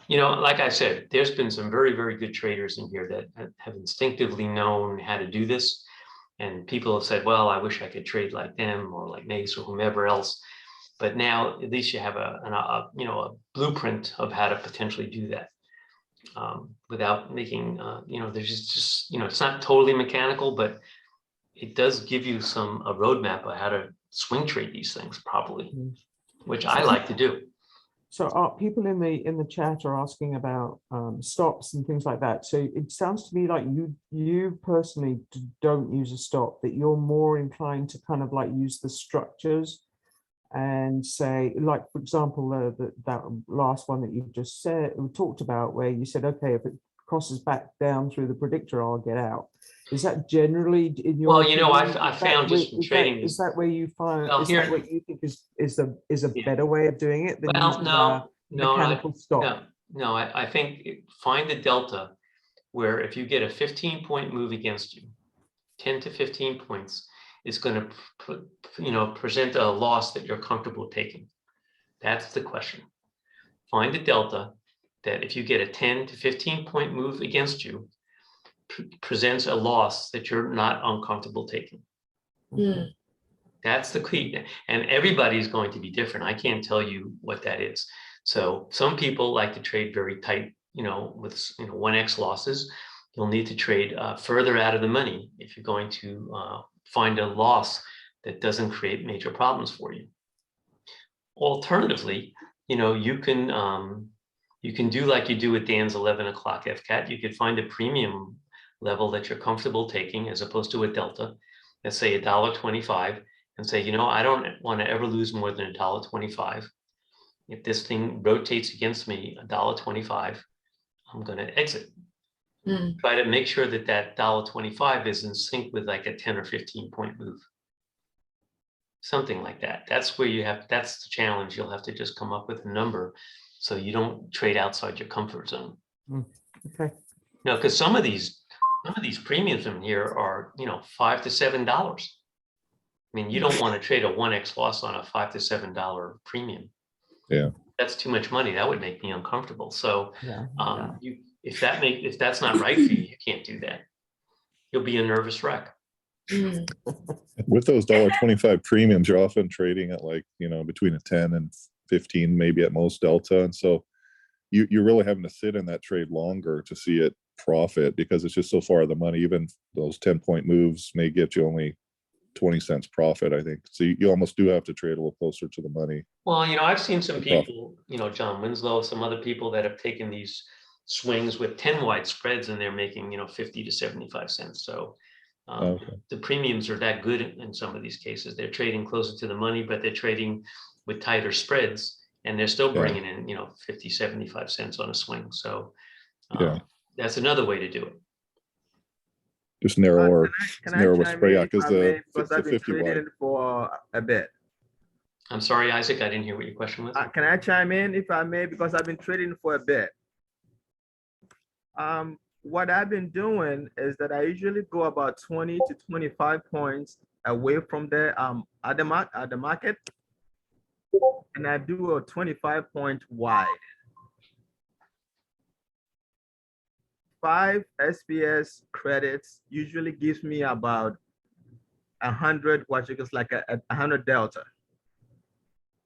You know, like I said, there's been some very, very good traders in here that have instinctively known how to do this. And people have said, well, I wish I could trade like them or like Mace or whomever else. But now at least you have a blueprint of how to potentially do that without making, there's just, it's not totally mechanical, but it does give you a roadmap of how to swing trade these things properly, which I like to do.
So people in the chat are asking about stops and things like that. So it sounds to me like you personally don't use a stop, that you're more inclined to kind of like use the structures and say, like, for example, that last one that you just said, we talked about, where you said, okay, if it crosses back down through the predictor, I'll get out. Is that generally in your?
Well, I found just from trading.
Is that where you find?
Well,
is that what you think is a better way of doing it than using mechanical stop?
No. I think find the delta where if you get a 15-point move against you, 10 to 15 points is going to present a loss that you're comfortable taking. That's the question. Find the delta that if you get a 10 to 15-point move against you, presents a loss that you're not uncomfortable taking. That's the key. And everybody's going to be different. I can't tell you what that is. So some people like to trade very tight, with 1x losses. You'll need to trade further out of the money if you're going to find a loss that doesn't create major problems for you. Alternatively, you can do like you do with Dan's 11 o'clock FCAT. You could find a premium level that you're comfortable taking as opposed to a delta, let's say $1.25, and say, I don't want to ever lose more than $1.25. If this thing rotates against me $1.25, I'm going to exit. Try to make sure that $1.25 is in sync with like a 10 or 15-point move. Something like that. That's where that's the challenge. You'll have to just come up with a number so you don't trade outside your comfort zone.
Okay.
No, because some of these premiums in here are, $5 to $7. I mean, you don't want to trade a 1x loss on a $5 to $7 premium.
Yeah.
That's too much money. That would make me uncomfortable. So if that's not right for you, you can't do that. You'll be a nervous wreck.
With those $1.25 premiums, you're often trading at between a 10 and 15, maybe at most delta. And so you're really having to sit in that trade longer to see it profit, because it's just so far the money. Even those 10-point moves may get you only 20 cents profit, I think. So you almost do have to trade a little closer to the money.
Well, I've seen some people, John Winslow, some other people that have taken these swings with 10 wide spreads and they're making, 50 to 75 cents. So the premiums are that good in some of these cases. They're trading closer to the money, but they're trading with tighter spreads and they're still bringing in, 50, 75 cents on a swing. So that's another way to do it.
Just narrower spread,
because
the
I've been
50 wide.
trading for a bit.
I'm sorry, Isaac, I didn't hear what your question was.
Can I chime in if I may? Because I've been trading for a bit. What I've been doing is that I usually go about 20 to 25 points away from the at the market, and I do a 25-point wide. 5 SPS credits usually gives me about 100, what you like a 100 delta.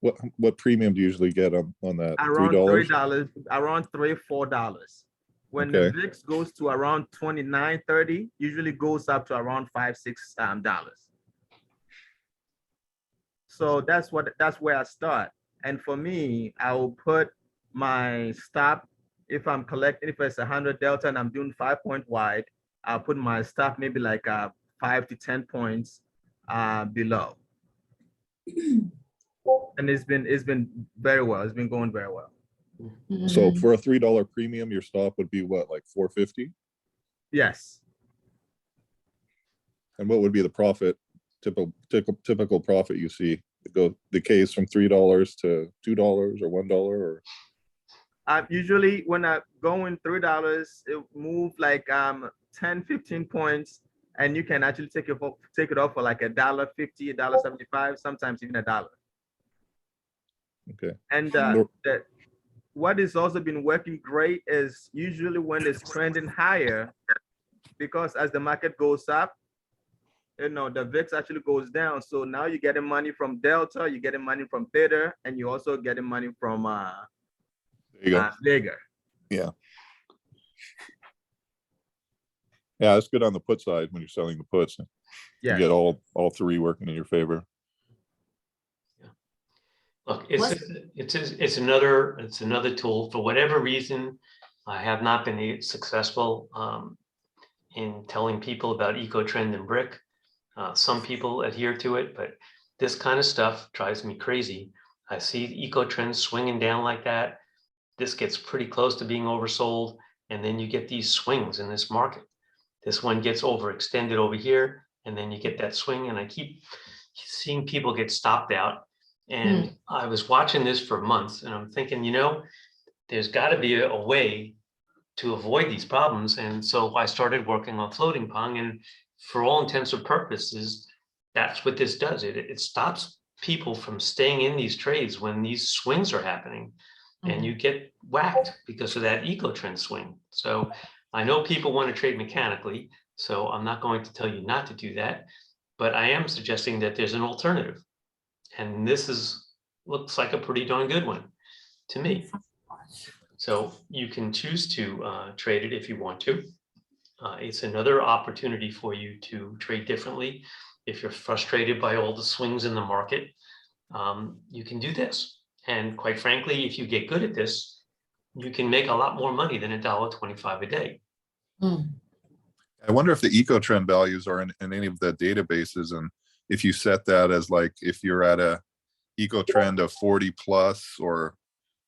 What premium do you usually get on that?
Around $3, around $3-4. When the
Okay.
VIX goes to around 29, 30, usually goes up to around $5, $6. So that's where I start. And for me, I will put my stop if I'm collecting, if it's 100 delta and I'm doing 5-point wide, I'll put my stop maybe like 5 to 10 points below. And it's been very well. It's been going very well.
So for a $3 premium, your stop would be what, like 450?
Yes.
And what would be the profit, typical profit you see? It go the case from $3 to $2 or $1 or?
Usually when I go in $3, it move like 10, 15 points, and you can actually take it off for like $1.50, $1.75, sometimes even $1.
Okay.
And what has also been working great is usually when it's trending higher, because as the market goes up, the VIX actually goes down. So now you're getting money from Delta, you're getting money from Theta, and you're also getting money from
There you go.
Vega.
Yeah. Yeah, it's good on the put side when you're selling the puts.
Yeah.
You get all three working in your favor.
Look, it's another tool. For whatever reason, I have not been successful in telling people about EcoTrend and Brick. Some people adhere to it, but this kind of stuff drives me crazy. I see EcoTrend swinging down like that. This gets pretty close to being oversold, and then you get these swings in this market. This one gets overextended over here, and then you get that swing, and I keep seeing people get stopped out. And I was watching this for months, and I'm thinking, there's got to be a way to avoid these problems. And so I started working on floating Pong, and for all intents and purposes, that's what this does. It stops people from staying in these trades when these swings are happening, and you get whacked because of that EcoTrend swing. So I know people want to trade mechanically, so I'm not going to tell you not to do that, but I am suggesting that there's an alternative. And this looks like a pretty darn good one to me. So you can choose to trade it if you want to. It's another opportunity for you to trade differently. If you're frustrated by all the swings in the market, you can do this. And quite frankly, if you get good at this, you can make a lot more money than $1.25 a day.
I wonder if the EcoTrend values are in any of the databases, and if you set that as like, if you're at a EcoTrend of 40 plus or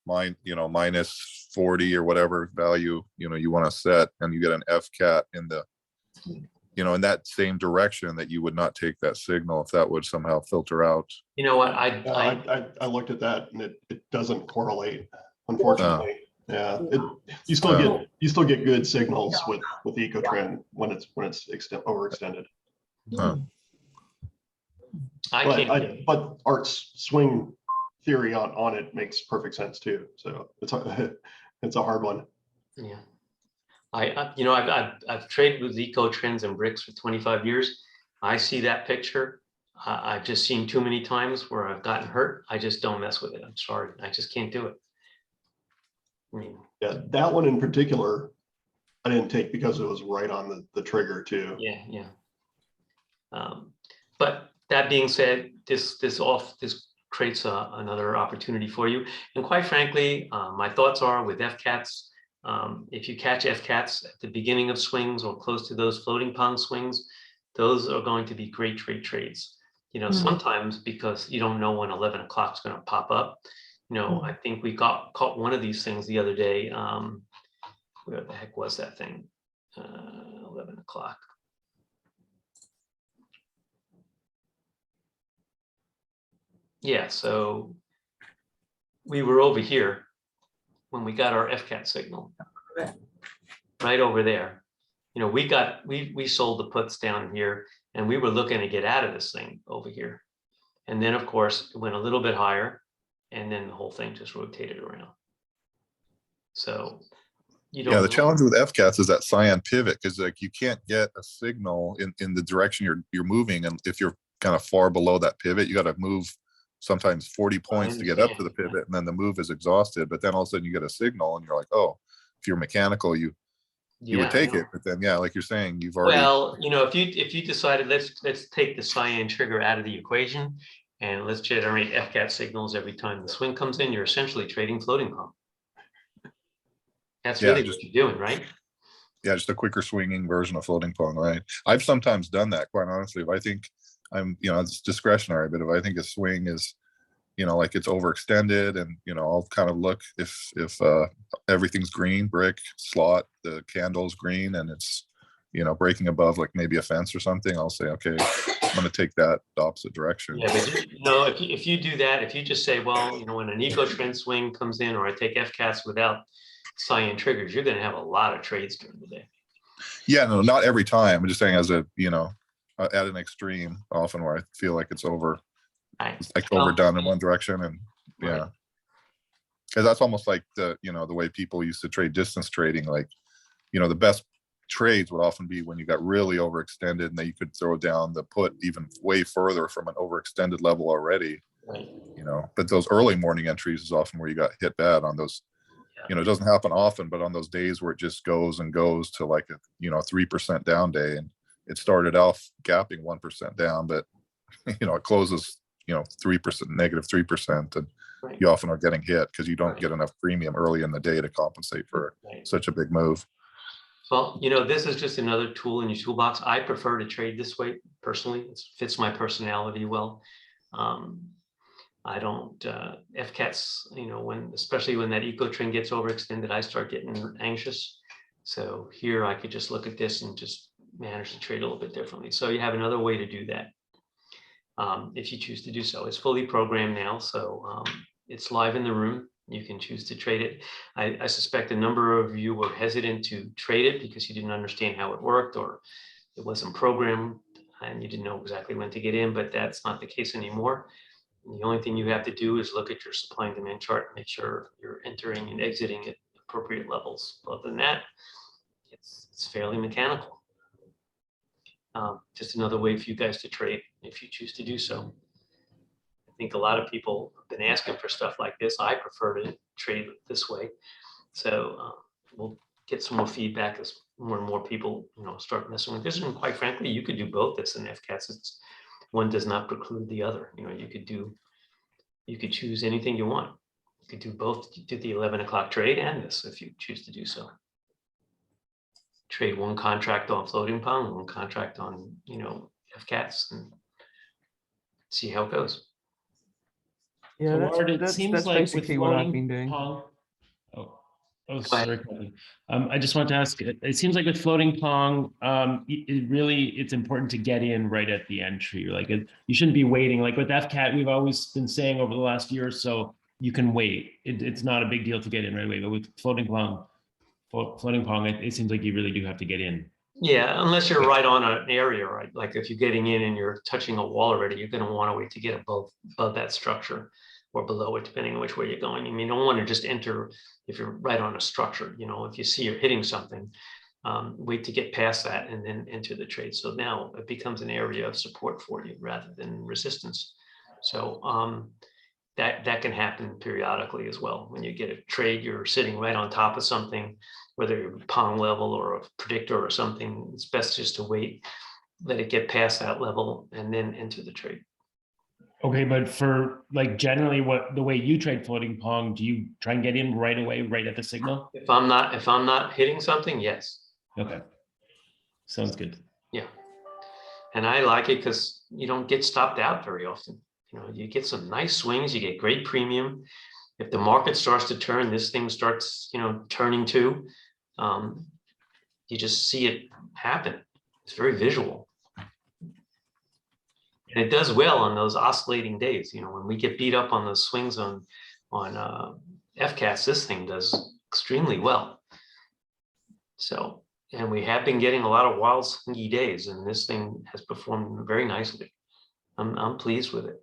minus 40 or whatever value you want to set, and you get an FCAT in the in that same direction, that you would not take that signal if that would somehow filter out.
You know what?
I looked at that, and it doesn't correlate, unfortunately. You still get good signals with EcoTrend when it's overextended. But Art's swing theory on it makes perfect sense too. So it's a hard one.
Yeah. I've traded with EcoTrends and bricks for 25 years. I see that picture. I've just seen too many times where I've gotten hurt. I just don't mess with it. I'm sorry. I just can't do it.
Yeah, that one in particular, I didn't take because it was right on the trigger too.
Yeah. But that being said, this creates another opportunity for you. And quite frankly, my thoughts are with FCATs, if you catch FCATs at the beginning of swings or close to those floating Pong swings, those are going to be great trades. Sometimes because you don't know when 11 o'clock is going to pop up. I think we caught one of these things the other day. Where the heck was that thing? 11 o'clock. Yeah, so we were over here when we got our FCAT signal, right over there. We sold the puts down here, and we were looking to get out of this thing over here. And then of course it went a little bit higher, and then the whole thing just rotated around. So
the challenge with FCATs is that cyan pivot, because like you can't get a signal in the direction you're moving, and if you're kind of far below that pivot, you got to move sometimes 40 points to get up to the pivot, and then the move is exhausted. But then all of a sudden you get a signal, and you're like, oh, if you're mechanical, you you would
Yeah, I
take
know.
it, but then, yeah, like you're saying, you've already,
Well, if you decided let's take the cyan trigger out of the equation and let's generate FCAT signals every time the swing comes in, you're essentially trading floating Pong. That's
Yeah,
really
just-
what you're doing, right?
yeah, just a quicker swinging version of floating Pong, right? I've sometimes done that, quite honestly. If I think it's discretionary, but if I think a swing is, like it's overextended, and I'll kind of look if everything's green, brick, slot, the candle's green, and it's breaking above like maybe a fence or something, I'll say, okay, I'm going to take that the opposite direction.
Yeah, but if you do that, if you just say, well, when an eco trend swing comes in, or I take FCATs without cyan triggers, you're going to have a lot of trades during the day.
Yeah, no, not every time. I'm just saying as a at an extreme, often where I feel like it's overdone in one direction, and yeah.
Right.
Because that's almost like the way people used to trade distance trading, like the best trades would often be when you got really overextended, and then you could throw down the put even way further from an overextended level already.
Right.
But those early morning entries is often where you got hit bad on those.
Yeah.
It doesn't happen often, but on those days where it just goes and goes to like a 3% down day, and it started off gapping 1% down, but it closes 3%, negative 3%, and
Right.
you often are getting hit because you don't
Right.
get enough premium early in the day to compensate for
Right.
such a big move.
Well, this is just another tool in your toolbox. I prefer to trade this way personally. It fits my personality well. I don't FCATs, especially when that eco trend gets overextended, I start getting anxious. So here I could just look at this and just manage the trade a little bit differently. So you have another way to do that. If you choose to do so. It's fully programmed now, so it's live in the room. You can choose to trade it. I suspect a number of you were hesitant to trade it because you didn't understand how it worked, or it wasn't programmed and you didn't know exactly when to get in, but that's not the case anymore. The only thing you have to do is look at your supply and demand chart and make sure you're entering and exiting at appropriate levels. Other than that, it's fairly mechanical. Just another way for you guys to trade if you choose to do so. I think a lot of people have been asking for stuff like this. I prefer to trade this way. So we'll get some more feedback as more and more people start messing with this. And quite frankly, you could do both this and FCATs. One does not preclude the other. You could choose anything you want. You could do both, do the 11 o'clock trade and this if you choose to do so. Trade one contract on floating Pong, one contract on FCATs, and see how it goes.
Yeah,
So,
that's,
Art, it
that's,
seems
that's
like with
basically what I've
floating
been doing.
Pong. Sorry. I just want to ask. It seems like with floating Pong, it's important to get in right at the entry. Like you shouldn't be waiting. Like with FCAT, we've always been saying over the last year or so, you can wait. It's not a big deal to get in right away. But with floating Pong, it seems like you really do have to get in.
Yeah, unless you're right on an area, right? Like if you're getting in and you're touching a wall already, you're going to want to wait to get above that structure or below it, depending on which way you're going. I mean, you don't want to just enter if you're right on a structure. If you see you're hitting something, wait to get past that and then enter the trade. So now it becomes an area of support for you rather than resistance. So that can happen periodically as well. When you get a trade, you're sitting right on top of something, whether you're Pong level or a predictor or something. It's best just to wait, let it get past that level, and then enter the trade.
Okay, but for like generally the way you trade floating Pong, do you try and get in right away, right at the signal?
If I'm not hitting something, yes.
Okay. Sounds good.
Yeah. And I like it because you don't get stopped out very often. You get some nice swings, you get great premium. If the market starts to turn, this thing starts, turning too. You just see it happen. It's very visual. And it does well on those oscillating days. When we get beat up on those swings on FCATs, this thing does extremely well. So, and we have been getting a lot of wild swingy days, and this thing has performed very nicely. I'm pleased with it.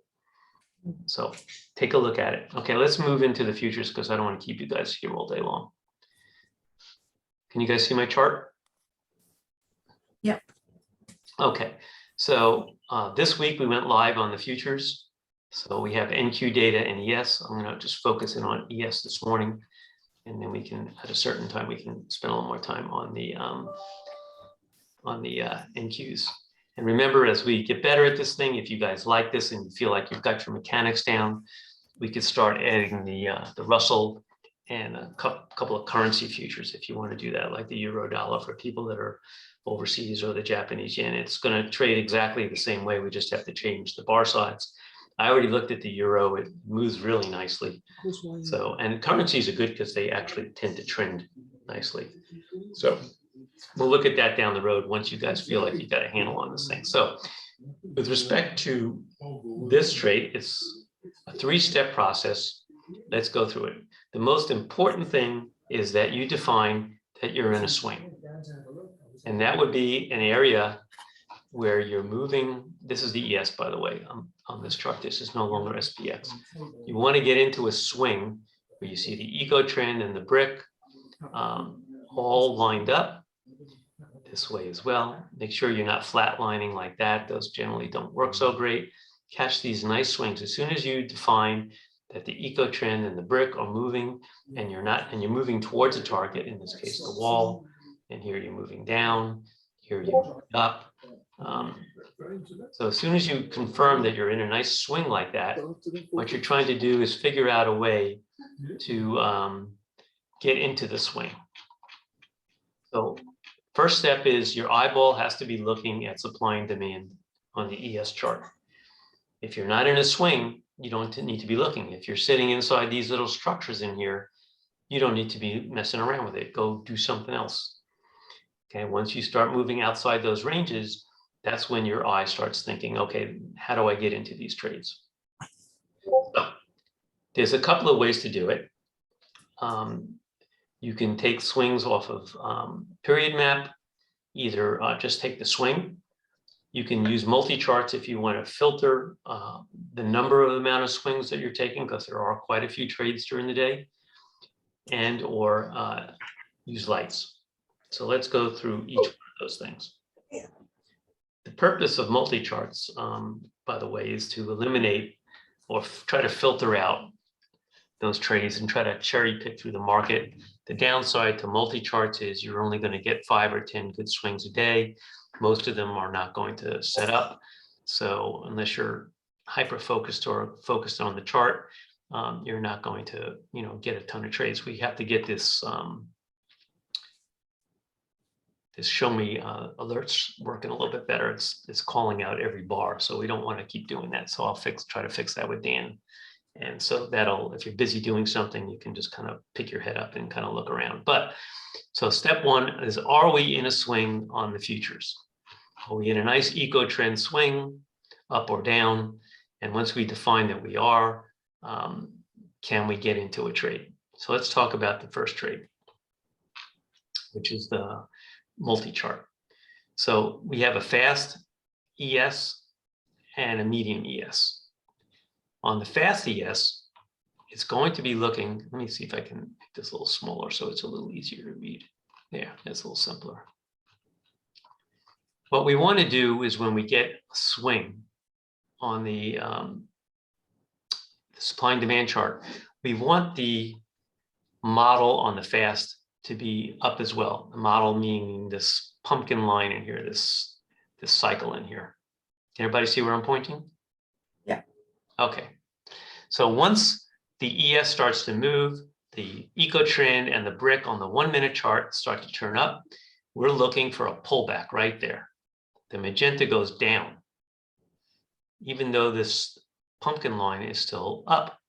So take a look at it. Okay, let's move into the futures because I don't want to keep you guys here all day long. Can you guys see my chart?
Yep.
Okay, so this week we went live on the futures. So we have NQ data and ES. I'm going to just focus in on ES this morning. And then we can, at a certain time, we can spend a little more time on the NQs. And remember, as we get better at this thing, if you guys like this and you feel like you've got your mechanics down, we could start adding the Russell and a couple of currency futures if you want to do that, like the euro dollar for people that are overseas, or the Japanese yen. It's going to trade exactly the same way. We just have to change the bar sides. I already looked at the euro. It moves really nicely. So, and currencies are good because they actually tend to trend nicely. So we'll look at that down the road once you guys feel like you've got a handle on this thing. So with respect to this trade, it's a 3-step process. Let's go through it. The most important thing is that you define that you're in a swing. And that would be an area where you're moving. This is the ES, by the way, on this chart. This is no longer SPX. You want to get into a swing where you see the eco trend and the brick all lined up this way as well. Make sure you're not flatlining like that. Those generally don't work so great. Catch these nice swings. As soon as you define that the eco trend and the brick are moving, and you're moving towards a target, in this case, the wall, and here you're moving down, here you're moving up. So as soon as you confirm that you're in a nice swing like that, what you're trying to do is figure out a way to get into the swing. So first step is your eyeball has to be looking at supply and demand on the ES chart. If you're not in a swing, you don't need to be looking. If you're sitting inside these little structures in here, you don't need to be messing around with it. Go do something else. Okay, once you start moving outside those ranges, that's when your eye starts thinking, okay, how do I get into these trades? So, there's a couple of ways to do it. You can take swings off of period map, either just take the swing. You can use multi-charts if you want to filter the amount of swings that you're taking, because there are quite a few trades during the day, and or use lights. So let's go through each one of those things. The purpose of multi-charts, by the way, is to eliminate or try to filter out those trades and try to cherry pick through the market. The downside to multi-charts is you're only going to get 5 or 10 good swings a day. Most of them are not going to set up. So unless you're hyper-focused or focused on the chart, you're not going to, get a ton of trades. We have to get this this show me alerts working a little bit better. It's calling out every bar, so we don't want to keep doing that. So I'll try to fix that with Dan. And so that'll, if you're busy doing something, you can just kind of pick your head up and kind of look around. But so step one is, are we in a swing on the futures? Are we in a nice eco trend swing, up or down? And once we define that we are, can we get into a trade? So let's talk about the first trade, which is the multi-chart. So we have a fast ES and a medium ES. On the fast ES, it's going to be looking, let me see if I can make this a little smaller so it's a little easier to read. Yeah, that's a little simpler. What we want to do is, when we get a swing on the supply and demand chart, we want the model on the fast to be up as well. The model meaning this pumpkin line in here, this cycle in here. Can everybody see where I'm pointing?
Yeah.
Okay. So once the ES starts to move, the eco trend and the brick on the 1 minute chart start to turn up, we're looking for a pullback right there. The magenta goes down, even though this pumpkin line is still up.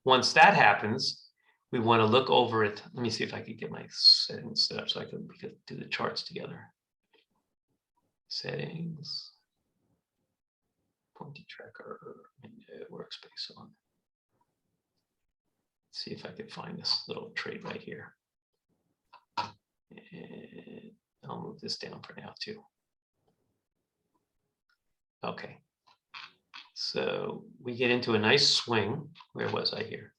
Once that happens, we want to look over it. Let me see if I could get my settings set up so we could do the charts together. Settings, pointy tracker, and workspace on. Let's see if I could find this little trade right here. And I'll move this down for now too. Okay. So we get into a nice swing. Where was I here?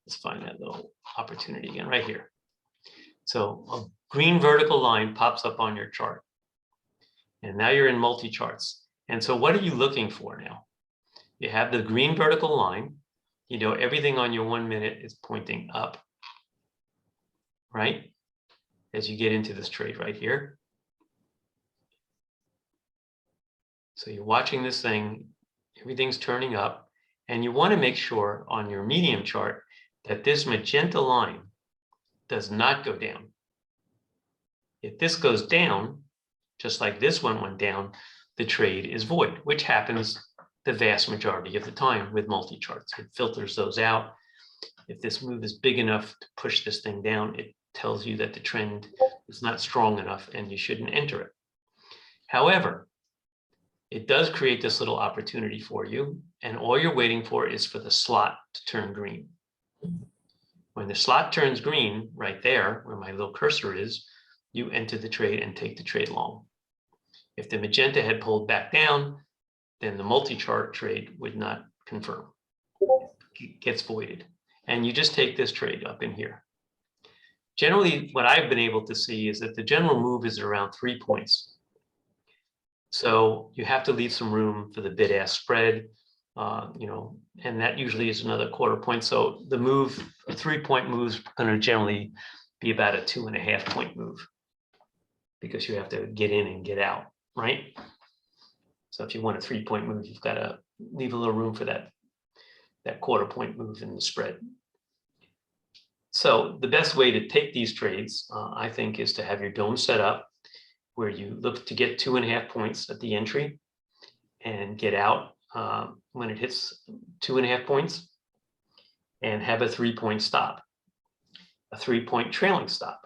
Let's find that little opportunity again right here. So a green vertical line pops up on your chart. And now you're in multi-charts. And so what are you looking for now? You have the green vertical line. Everything on your 1 minute is pointing up. right? As you get into this trade right here. So you're watching this thing, everything's turning up, and you want to make sure on your medium chart that this magenta line does not go down. If this goes down, just like this one went down, the trade is void, which happens the vast majority of the time with multi-charts. It filters those out. If this move is big enough to push this thing down, it tells you that the trend is not strong enough and you shouldn't enter it. However, it does create this little opportunity for you, and all you're waiting for is for the slot to turn green. When the slot turns green, right there, where my little cursor is, you enter the trade and take the trade long. If the magenta had pulled back down, then the multi-chart trade would not confirm. It gets voided. And you just take this trade up in here. Generally, what I've been able to see is that the general move is around 3 points. So you have to leave some room for the bid-ask spread, and that usually is another 1/4 point. So the move, a 3-point move is going to generally be about a 2.5 point move because you have to get in and get out, right? So if you want a 3-point move, you've got to leave a little room for that 1/4 point move in the spread. So the best way to take these trades, I think, is to have your dome set up where you look to get 2.5 points at the entry and get out when it hits 2.5 points, and have a 3-point stop, a 3-point trailing stop.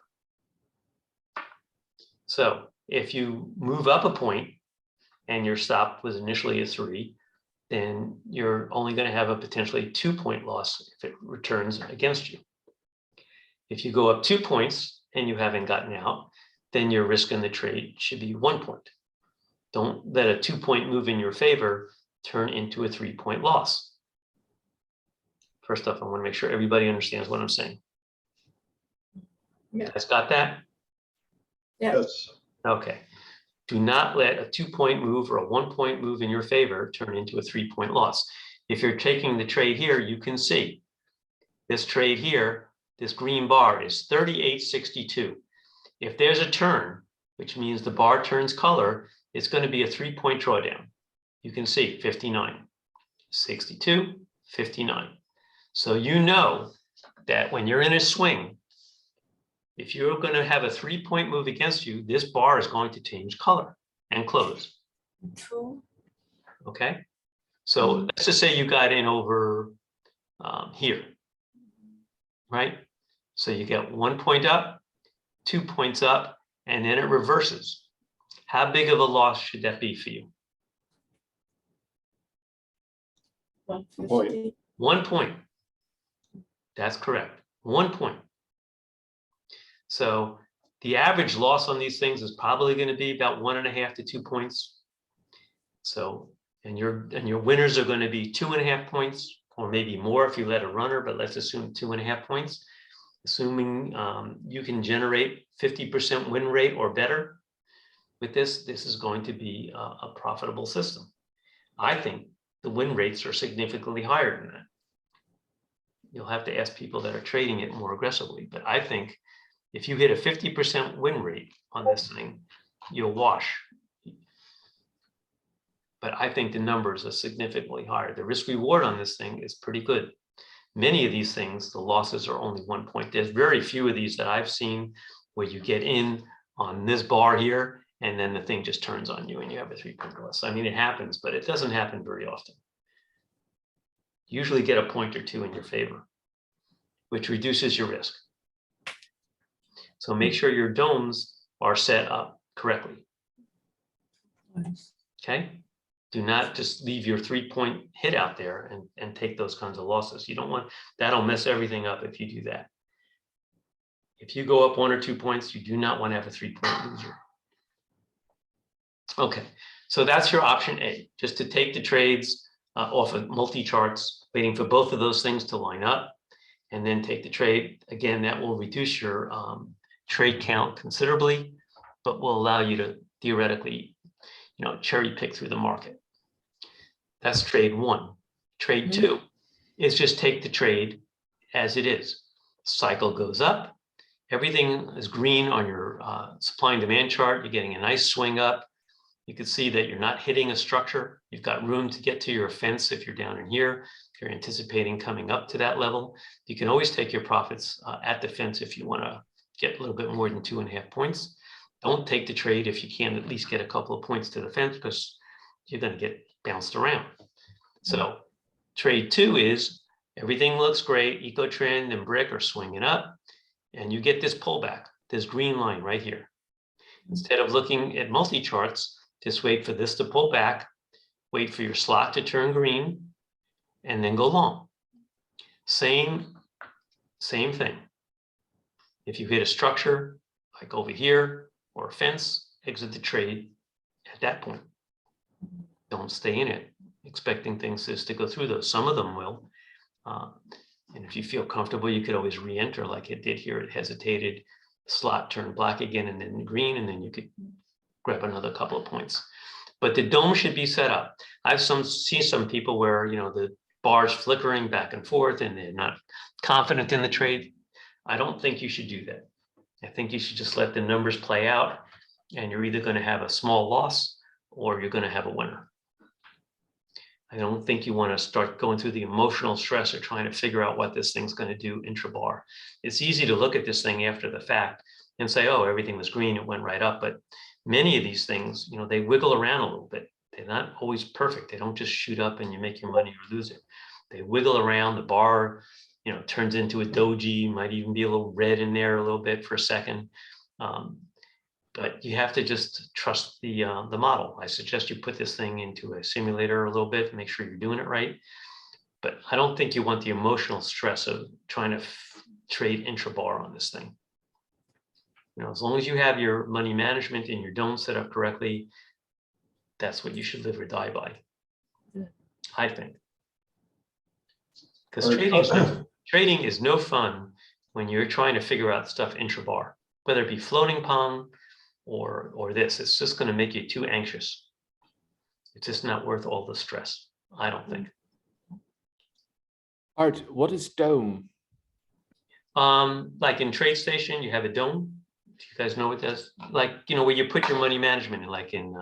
So if you move up a point and your stop was initially a 3, then you're only going to have a potentially 2-point loss if it returns against you. If you go up 2 points and you haven't gotten out, then your risk in the trade should be 1 point. Don't let a 2-point move in your favor turn into a 3-point loss. First off, I want to make sure everybody understands what I'm saying.
Yeah.
You guys got that?
Yeah.
Yes.
Okay. Do not let a 2-point move or a 1-point move in your favor turn into a 3-point loss. If you're taking the trade here, you can see this trade here, this green bar is 38.62. If there's a turn, which means the bar turns color, it's going to be a 3-point drawdown. You can see 59, 62, 59. So you know that when you're in a swing, if you're going to have a 3-point move against you, this bar is going to change color and close.
True.
Okay. So let's just say you got in over here, right? So you get 1 point up, 2 points up, and then it reverses. How big of a loss should that be for you?
150.
1 point. That's correct. 1 point. So the average loss on these things is probably going to be about 1.5 to 2 points. So, and your winners are going to be 2.5 points, or maybe more if you let a runner, but let's assume 2.5 points. Assuming you can generate 50% win rate or better with this, this is going to be a profitable system. I think the win rates are significantly higher than that. You'll have to ask people that are trading it more aggressively, but I think if you hit a 50% win rate on this thing, you'll wash. But I think the numbers are significantly higher. The risk reward on this thing is pretty good. Many of these things, the losses are only 1 point. There's very few of these that I've seen where you get in on this bar here and then the thing just turns on you and you have a 3-point loss. I mean, it happens, but it doesn't happen very often. Usually get a point or 2 in your favor, which reduces your risk. So make sure your domes are set up correctly. Okay? Do not just leave your 3-point hit out there and take those kinds of losses. You don't want, that'll mess everything up if you do that. If you go up 1 or 2 points, you do not want to have a 3-point loser. Okay, so that's your option A, just to take the trades off of multi-charts, waiting for both of those things to line up, and then take the trade. Again, that will reduce your trade count considerably, but will allow you to theoretically, cherry pick through the market. That's trade 1. Trade 2 is just take the trade as it is. Cycle goes up, Everything is green on your supply and demand chart. You're getting a nice swing up. You can see that you're not hitting a structure. You've got room to get to your fence if you're down in here. If you're anticipating coming up to that level, you can always take your profits at the fence if you want to get a little bit more than 2.5 points. Don't take the trade if you can't at least get a couple of points to the fence, because you're going to get bounced around. So trade 2 is everything looks great. EcoTrend and Brick are swinging up, and you get this pullback, this green line right here. Instead of looking at multi-charts, just wait for this to pull back, wait for your slot to turn green, and then go long. Same thing. If you hit a structure, like over here, or a fence, exit the trade at that point. Don't stay in it, expecting things just to go through those. Some of them will. And if you feel comfortable, you could always re-enter like it did here. It hesitated, slot turned black again and then green, and then you could grab another couple of points. But the dome should be set up. I've seen some people where, you know, the bar's flickering back and forth and they're not confident in the trade. I don't think you should do that. I think you should just let the numbers play out, and you're either going to have a small loss or you're going to have a winner. I don't think you want to start going through the emotional stress of trying to figure out what this thing's going to do intra-bar. It's easy to look at this thing after the fact and say, oh, everything was green, it went right up. But many of these things, you know, they wiggle around a little bit. They're not always perfect. They don't just shoot up and you make your money or lose it. They wiggle around. The bar, you know, turns into a doji, might even be a little red in there a little bit for a second. But you have to just trust the model. I suggest you put this thing into a simulator a little bit, make sure you're doing it right. But I don't think you want the emotional stress of trying to trade intra-bar on this thing. You know, as long as you have your money management and your dome set up correctly, that's what you should live or die by, I think. Because trading is no fun when you're trying to figure out stuff intra-bar, whether it be floating Pong or this. It's just going to make you too anxious. It's just not worth all the stress, I don't think.
Art, what is dome?
Like in TradeStation, you have a dome. Do you guys know what that's like? You know, where you put your money management in, like in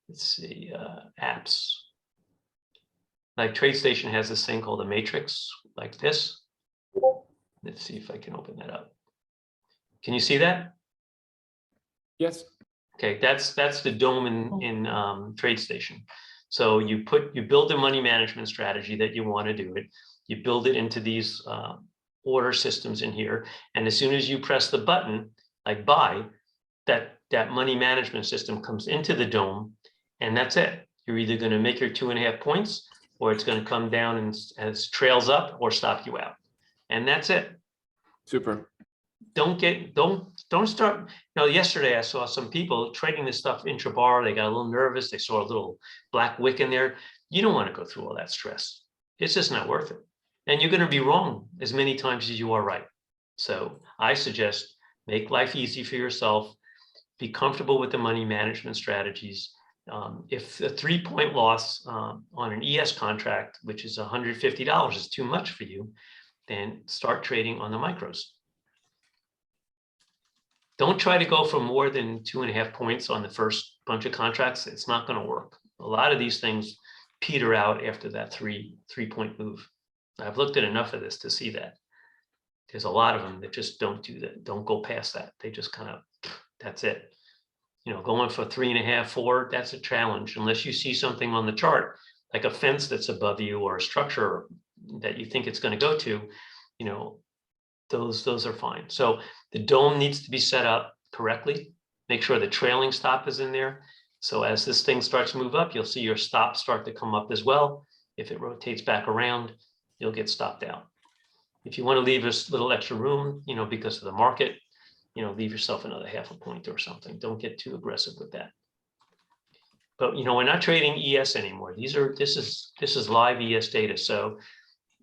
let's see, apps. Like TradeStation has this thing called a matrix, like this. Let's see if I can open that up. Can you see that?
Yes.
Okay, that's the dome in TradeStation. So you build a money management strategy that you want to do it. You build it into these order systems in here, and as soon as you press the button, like buy, that money management system comes into the dome, and that's it. You're either going to make your 2.5 points, or it's going to come down and as trails up or stop you out, and that's it.
Super.
Don't start. You know, yesterday I saw some people trading this stuff intra-bar. They got a little nervous. They saw a little black wick in there. You don't want to go through all that stress. It's just not worth it. And you're going to be wrong as many times as you are right. So I suggest make life easy for yourself. Be comfortable with the money management strategies. If a 3-point loss on an ES contract, which is $150, is too much for you, then start trading on the micros. Don't try to go for more than 2.5 points on the first bunch of contracts. It's not going to work. A lot of these things peter out after that three-point move. I've looked at enough of this to see that. There's a lot of them that just don't do that. Don't go past that. They just kind of, that's it. You know, going for 3.5, 4, that's a challenge. Unless you see something on the chart, like a fence that's above you or a structure that you think it's going to go to, you know, those are fine. So the dome needs to be set up correctly. Make sure the trailing stop is in there. So as this thing starts to move up, you'll see your stop start to come up as well. If it rotates back around, you'll get stopped out. If you want to leave a little extra room, you know, because of the market, you know, leave yourself another 0.5 point or something. Don't get too aggressive with that. But, you know, we're not trading ES anymore. This is live ES data. So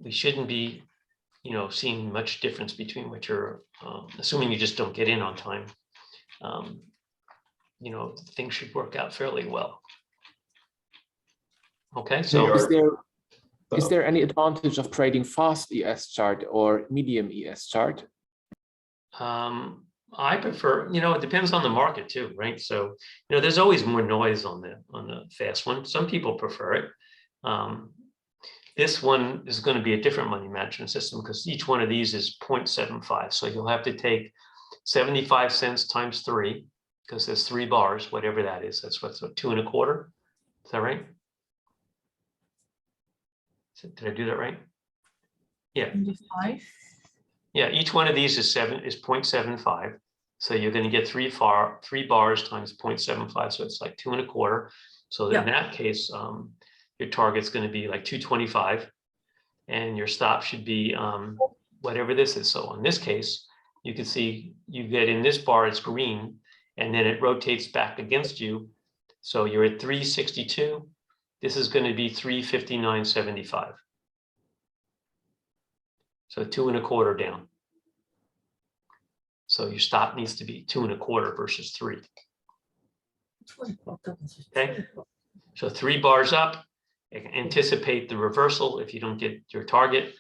we shouldn't be, you know, seeing much difference between what you're, assuming you just don't get in on time. You know, things should work out fairly well. Okay, so
is there any advantage of trading fast ES chart or medium ES chart?
I prefer, it depends on the market too, right? So, there's always more noise on the fast one. Some people prefer it. This one is going to be a different money management system because each one of these is 0.75. So you'll have to take 75 cents times 3 because there's 3 bars, whatever that is. That's what's 2 1/4. Is that right? Did I do that right? Yeah.
25.
Yeah, each one of these is 0.75. So you're going to get 3 bars times 0.75. So it's like 2 1/4. So in that case, your target's going to be like 225, and your stop should be whatever this is. So in this case, you can see you get in this bar, it's green, and then it rotates back against you. So you're at 362. This is going to be 359.75. So 2 1/4 down. So your stop needs to be 2 1/4 versus 3. Okay. So 3 bars up. Anticipate the reversal. If you don't get your target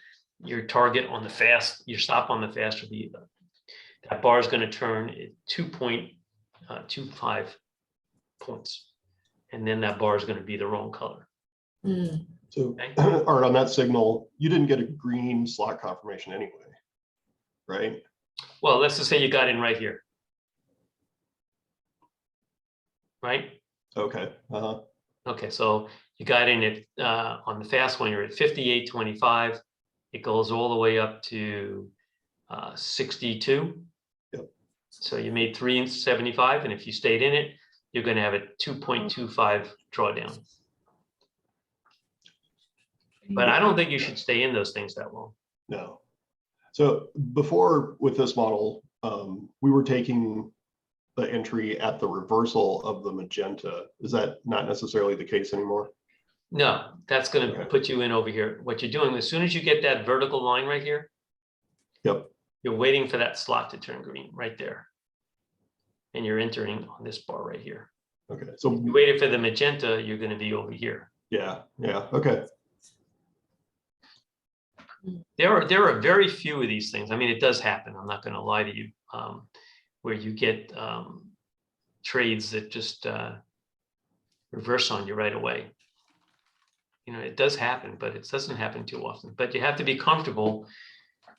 on the fast, your stop on the fast will be that bar is going to turn at 2.25 points, and then that bar is going to be the wrong color.
So, Art, on that signal, you didn't get a green slot confirmation anyway, right?
Well, let's just say you got in right here, right?
Okay.
Okay, so you got in at on the fast one, you're at 58.25. It goes all the way up to 62.
Yep.
So you made 3.75, and if you stayed in it, you're going to have a 2.25 drawdown. But I don't think you should stay in those things that long.
No. So before with this model, we were taking the entry at the reversal of the magenta. Is that not necessarily the case anymore?
No, that's going to put you in over here. What you're doing, as soon as you get that vertical line right here,
yep,
you're waiting for that slot to turn green right there. And you're entering on this bar right here.
Okay. So
you waited for the magenta, you're going to be over here.
Yeah. Okay.
There are very few of these things. I mean, it does happen. I'm not going to lie to you, where you get trades that just reverse on you right away. It does happen, but it doesn't happen too often. But you have to be comfortable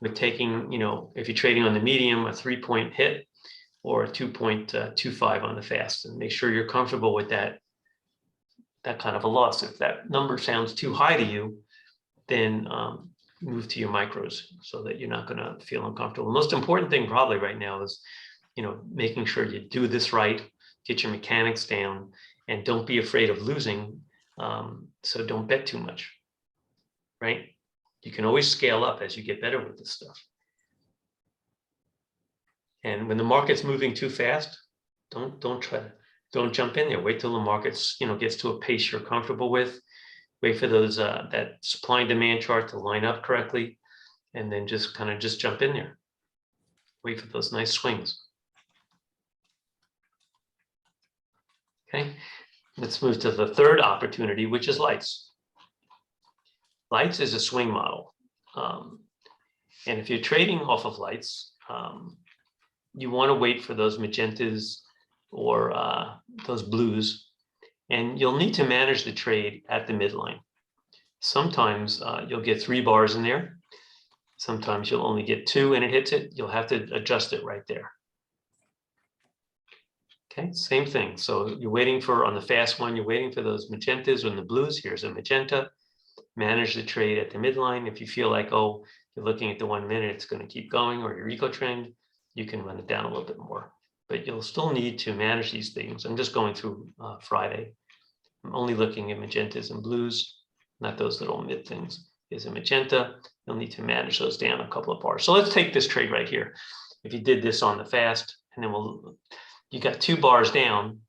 with taking, if you're trading on the medium, a 3-point hit or a 2.25 on the fast, and make sure you're comfortable with that kind of a loss. If that number sounds too high to you, then move to your micros so that you're not going to feel uncomfortable. The most important thing probably right now is, making sure you do this right, get your mechanics down, and don't be afraid of losing. So don't bet too much, right? You can always scale up as you get better with this stuff. And when the market's moving too fast, don't jump in there. Wait till the market's, gets to a pace you're comfortable with. Wait for those that supply and demand chart to line up correctly, and then just jump in there. Wait for those nice swings. Okay, let's move to the third opportunity, which is lights. Lights is a swing model, and if you're trading off of lights, you want to wait for those magentas or those blues, and you'll need to manage the trade at the midline. Sometimes you'll get 3 bars in there. Sometimes you'll only get 2 and it hits it. You'll have to adjust it right there. Okay, same thing. So you're waiting for, on the fast one, you're waiting for those magentas and the blues. Here's a magenta. Manage the trade at the midline. If you feel like, oh, you're looking at the 1 minute, it's going to keep going, or your eco trend, you can run it down a little bit more. But you'll still need to manage these things. I'm just going through Friday. I'm only looking at magentas and blues, not those little mid things. Is a magenta. You'll need to manage those down a couple of bars. So let's take this trade right here. If you did this on the fast, and then you got 2 bars down,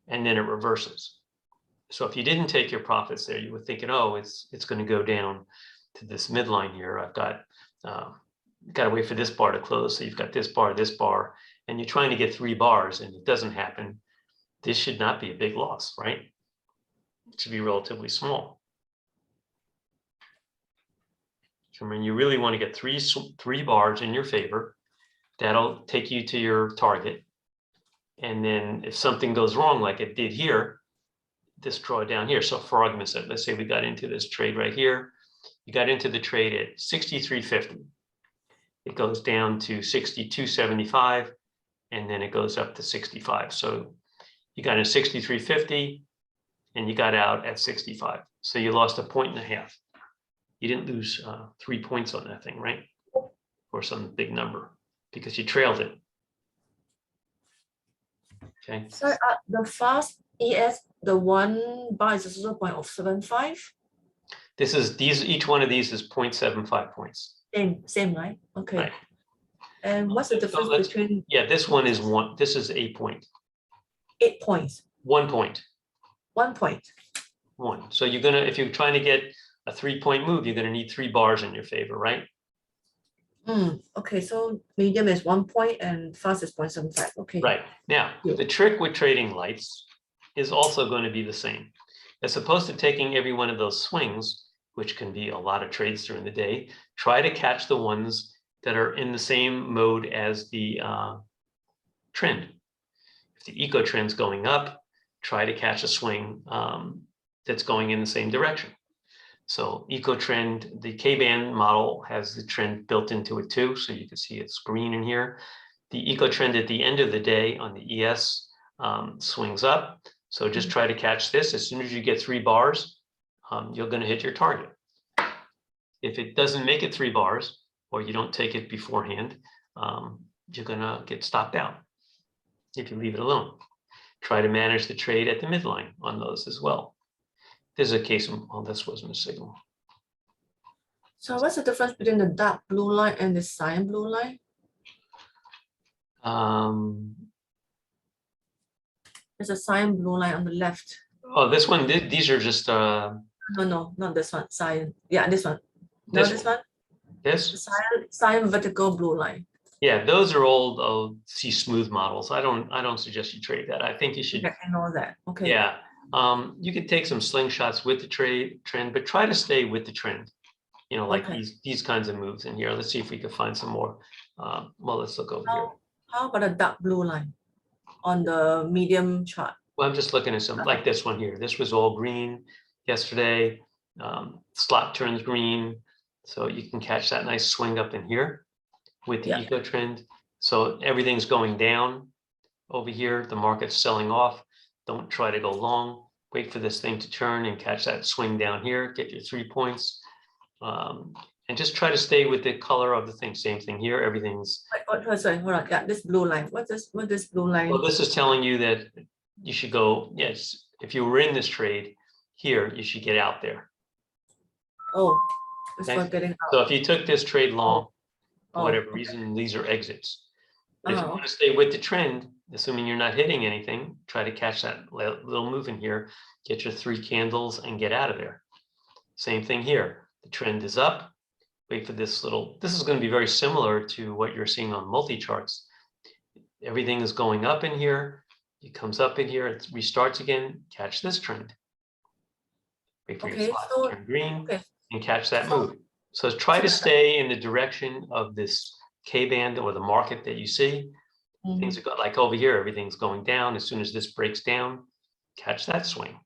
and then it reverses. So if you didn't take your profits there, you were thinking, oh, it's going to go down to this midline here. I've got to wait for this bar to close. So you've got this bar, and you're trying to get 3 bars, and it doesn't happen. This should not be a big loss, right? It should be relatively small. I mean, you really want to get three bars in your favor. That'll take you to your target. And then if something goes wrong, like it did here, this drawdown here. So for argument's sake, let's say we got into this trade right here. You got into the trade at 63.50. It goes down to 62.75, and then it goes up to 65. So you got in 63.50 and you got out at 65. So you lost 1.5 points. You didn't lose 3 points on that thing, right? Or some big number because you trailed it. Okay.
So the fast ES, the one bar is 0.075.
This is each one of these is 0.75 points.
Same, right? Okay.
Right.
And what's the difference between?
Yeah, this one is one. This is 8 point.
8 points.
1 point.
1 point.
One. So you're gonna, if you're trying to get a 3-point move, you're gonna need 3 bars in your favor, right?
Okay, so medium is 1 point and fast is 0.75. Okay.
Right. Now, the trick with trading lights is also going to be the same. As opposed to taking every one of those swings, which can be a lot of trades during the day, try to catch the ones that are in the same mode as the trend. If the eco trend's going up, try to catch a swing that's going in the same direction. So eco trend, the K-band model has the trend built into it too. So you can see it's green in here. The eco trend at the end of the day on the ES swings up. So just try to catch this. As soon as you get 3 bars, you're going to hit your target. If it doesn't make it 3 bars, or you don't take it beforehand, you're going to get stopped out if you leave it alone. Try to manage the trade at the midline on those as well. There's a case of, oh, this wasn't a signal.
So what's the difference between the dark blue line and the cyan blue line? There's a cyan blue line on the left.
Oh, this one, these are just
No, not this one. Cyan. Yeah, this one. No, this one.
This?
Cyan vertical blue line.
Yeah, those are old C smooth models. I don't suggest you trade that. I think you should.
I know that. Okay.
Yeah. You can take some slingshots with the trend, but try to stay with the trend. You know, like these kinds of moves in here. Let's see if we can find some more. Well, let's look over here.
How about a dark blue line on the medium chart?
Well, I'm just looking at some like this one here. This was all green yesterday. Slot turns green. So you can catch that nice swing up in here with the eco trend. So everything's going down over here. The market's selling off. Don't try to go long. Wait for this thing to turn and catch that swing down here. Get your 3 points. And just try to stay with the color of the thing. Same thing here. Everything's.
Sorry, hold on. Yeah, this blue line. What's this blue line?
Well, this is telling you that you should go. Yes, if you were in this trade here, you should get out there.
Oh, it's for getting out.
So if you took this trade long, for whatever reason, these are exits. But if you want to stay with the trend, assuming you're not hitting anything, try to catch that little move in here, get your 3 candles and get out of there. Same thing here. The trend is up. Wait for this little, this is going to be very similar to what you're seeing on multi-charts. Everything is going up in here. It comes up in here. It restarts again. Catch this trend. Wait for your slot to turn green and catch that move. So try to stay in the direction of this K-band or the market that you see. Things are got like over here, everything's going down. As soon as this breaks down, catch that swing.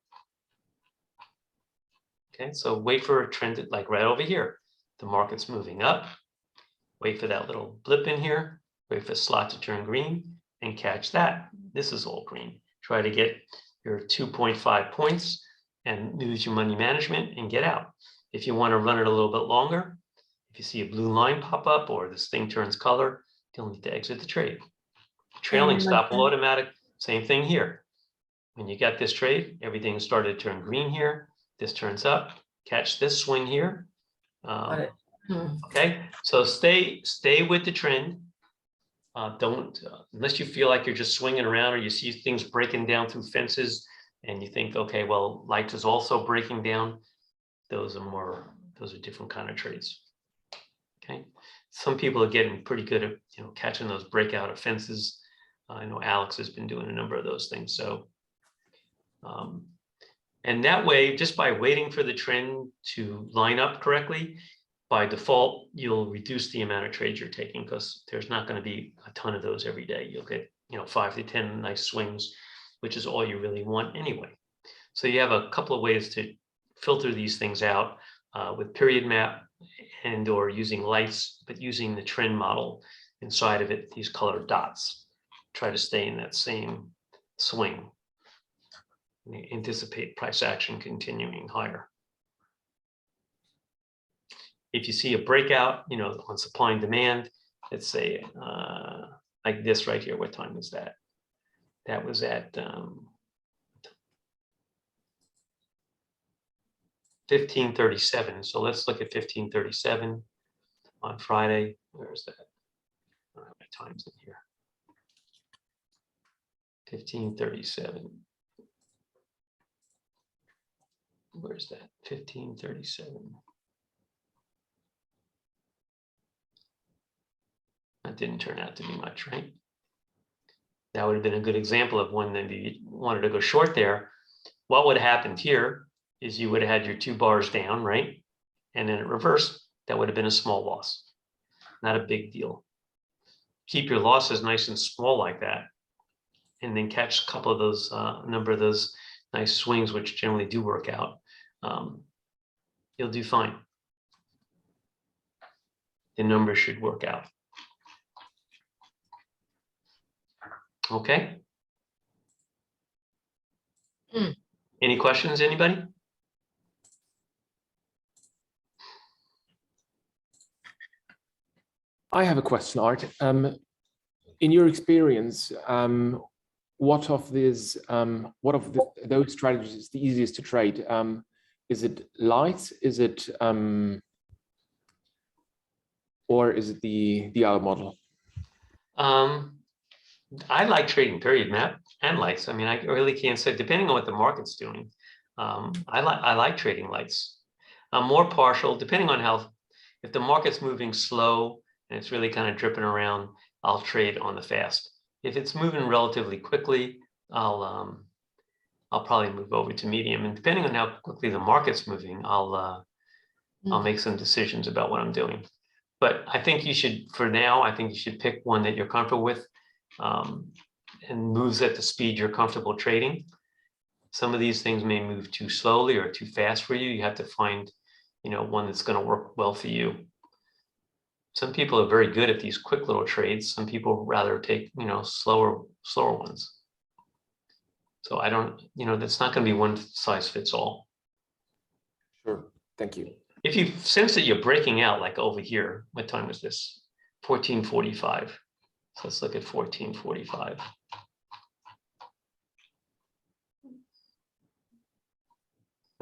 Okay, so wait for a trend like right over here. The market's moving up. Wait for that little blip in here. Wait for the slot to turn green and catch that. This is all green. Try to get your 2.5 points and use your money management and get out. If you want to run it a little bit longer, if you see a blue line pop up or this thing turns color, you'll need to exit the trade. Trailing stop will automatic, same thing here. When you got this trade, everything started to turn green here. This turns up, catch this swing here. Okay, so stay with the trend. Don't, unless you feel like you're just swinging around or you see things breaking down through fences and you think, okay, well, light is also breaking down. Those are different kind of trades. Okay, some people are getting pretty good at catching those breakout of fences. I know Alex has been doing a number of those things. So, and that way, just by waiting for the trend to line up correctly, by default, you'll reduce the amount of trades you're taking because there's not going to be a ton of those every day. You'll get, 5 to 10 nice swings, which is all you really want anyway. So you have a couple of ways to filter these things out with period map and or using lights, but using the trend model inside of it, these colored dots. Try to stay in that same swing. Anticipate price action continuing higher. If you see a breakout, on supply and demand, let's say like this right here, what time was that? That was at 15:37. So let's look at 15:37 on Friday. Where is that? I don't have my times in here. 15:37. Where's that? 15:37. That didn't turn out to be much, right? That would have been a good example of when you wanted to go short there. What would have happened here is you would have had your 2 bars down, right? And then in reverse, that would have been a small loss. Not a big deal. Keep your losses nice and small like that, and then catch a couple of those, number of those nice swings, which generally do work out. You'll do fine. The numbers should work out. Okay. Any questions, anybody?
I have a question, Art. In your experience, what of those strategies is the easiest to trade? Is it lights? Is it or is it the hour model?
I like trading period map and lights. I mean, I really can't say, depending on what the market's doing. I like trading lights. I'm more partial, depending on how, if the market's moving slow and it's really kind of dripping around, I'll trade on the fast. If it's moving relatively quickly, I'll probably move over to medium. And depending on how quickly the market's moving, I'll make some decisions about what I'm doing. But I think you should, for now, I think you should pick one that you're comfortable with. And moves at the speed you're comfortable trading. Some of these things may move too slowly or too fast for you. You have to find, one that's going to work well for you. Some people are very good at these quick little trades. Some people rather take, slower ones. So I don't, that's not going to be one size fits all.
Sure. Thank you.
If you sense that you're breaking out, like over here, what time was this? 14:45. So let's look at 14:45.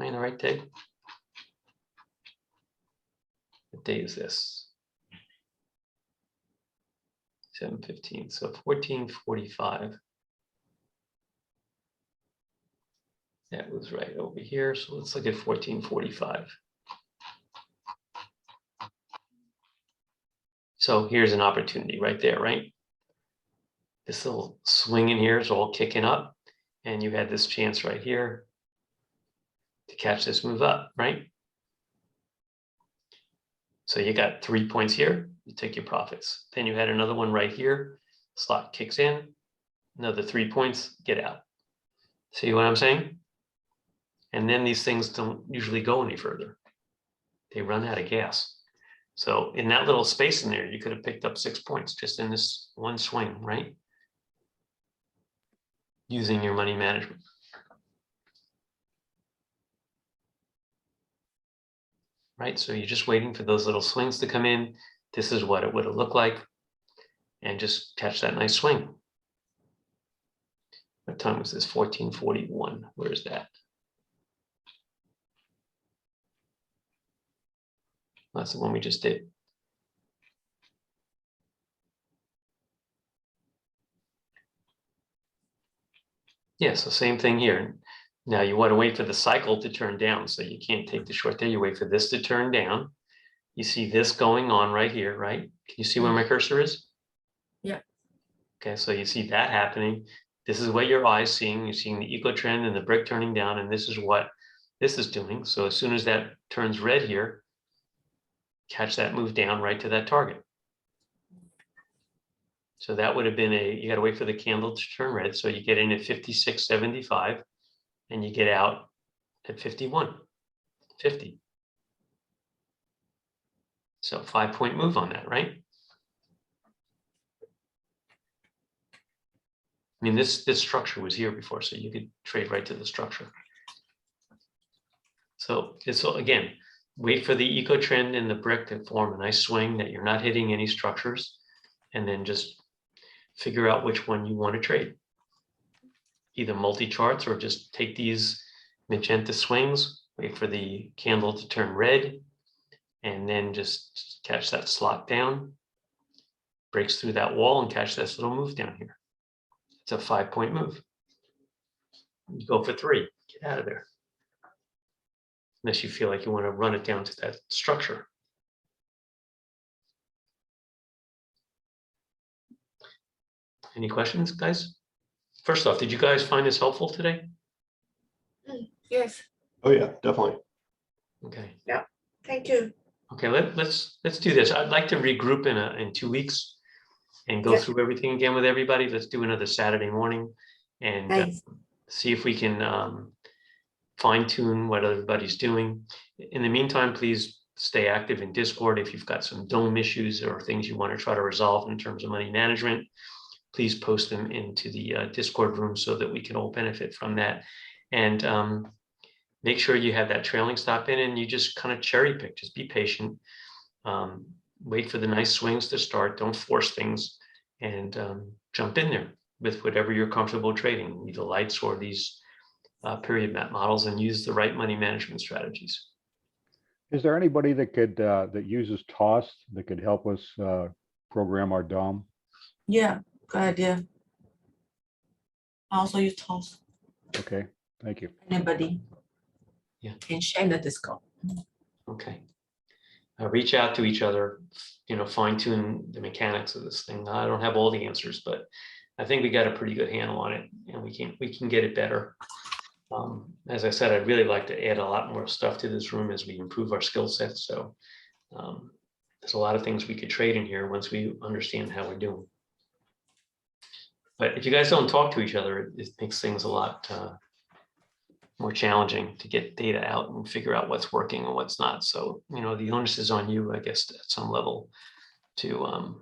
Am I in the right day? What day is this? 7:15. So 14:45. That was right over here. So let's look at 14:45. So here's an opportunity right there, right? This little swing in here is all kicking up, and you had this chance right here to catch this move up, right? So you got 3 points here, you take your profits. Then you had another one right here, slot kicks in, another 3 points, get out. See what I'm saying? And then these things don't usually go any further. They run out of gas. So in that little space in there, you could have picked up 6 points just in this one swing, right? Using your money management. Right, so you're just waiting for those little swings to come in. This is what it would have looked like. And just catch that nice swing. What time was this? 14:41. Where is that? That's the one we just did. Yeah, so same thing here. Now you want to wait for the cycle to turn down. So you can't take the short there. You wait for this to turn down. You see this going on right here, right? Can you see where my cursor is?
Yeah.
Okay, so you see that happening. This is what your eye's seeing. You're seeing the eco trend and the brick turning down, and this is what this is doing. So as soon as that turns red here, catch that move down right to that target. So that would have been you got to wait for the candle to turn red. So you get in at 56.75 and you get out at 51.50. So 5-point move on that, right? I mean, this structure was here before, so you could trade right to the structure. So it's, again, wait for the eco trend in the brick to form a nice swing that you're not hitting any structures, and then just figure out which one you want to trade. Either multi-charts or just take these magenta swings, wait for the candle to turn red, and then just catch that slot down, breaks through that wall and catch this little move down here. It's a 5-point move. You go for 3, get out of there. Unless you feel like you want to run it down to that structure. Any questions, guys? First off, did you guys find this helpful today?
Yes,
Oh, yeah, definitely.
Okay.
thank you.
Okay, let's do this. I'd like to regroup in 2 weeks and go
Yeah.
through everything again with everybody. Let's do another Saturday morning and
Thanks.
see if we can fine tune what everybody's doing. In the meantime, please stay active in Discord. If you've got some dome issues or things you want to try to resolve in terms of money management, please post them into the Discord room so that we can all benefit from that. And make sure you have that trailing stop in and you just kind of cherry pick, just be patient. Wait for the nice swings to start, don't force things, and jump in there with whatever you're comfortable trading, either lights or these period map models, and use the right money management strategies.
Is there anybody that could, that uses TOS that could help us program our DOM?
Yeah, good idea. I also use TOS.
Okay, thank you.
Anybody?
Yeah.
Can share in the Discord.
Okay. Reach out to each other, fine tune the mechanics of this thing. I don't have all the answers, but I think we got a pretty good handle on it, and we can get it better. As I said, I'd really like to add a lot more stuff to this room as we improve our skill sets. So there's a lot of things we could trade in here once we understand how we're doing. But if you guys don't talk to each other, it makes things a lot more challenging to get data out and figure out what's working and what's not. So, the onus is on you, I guess, at some level to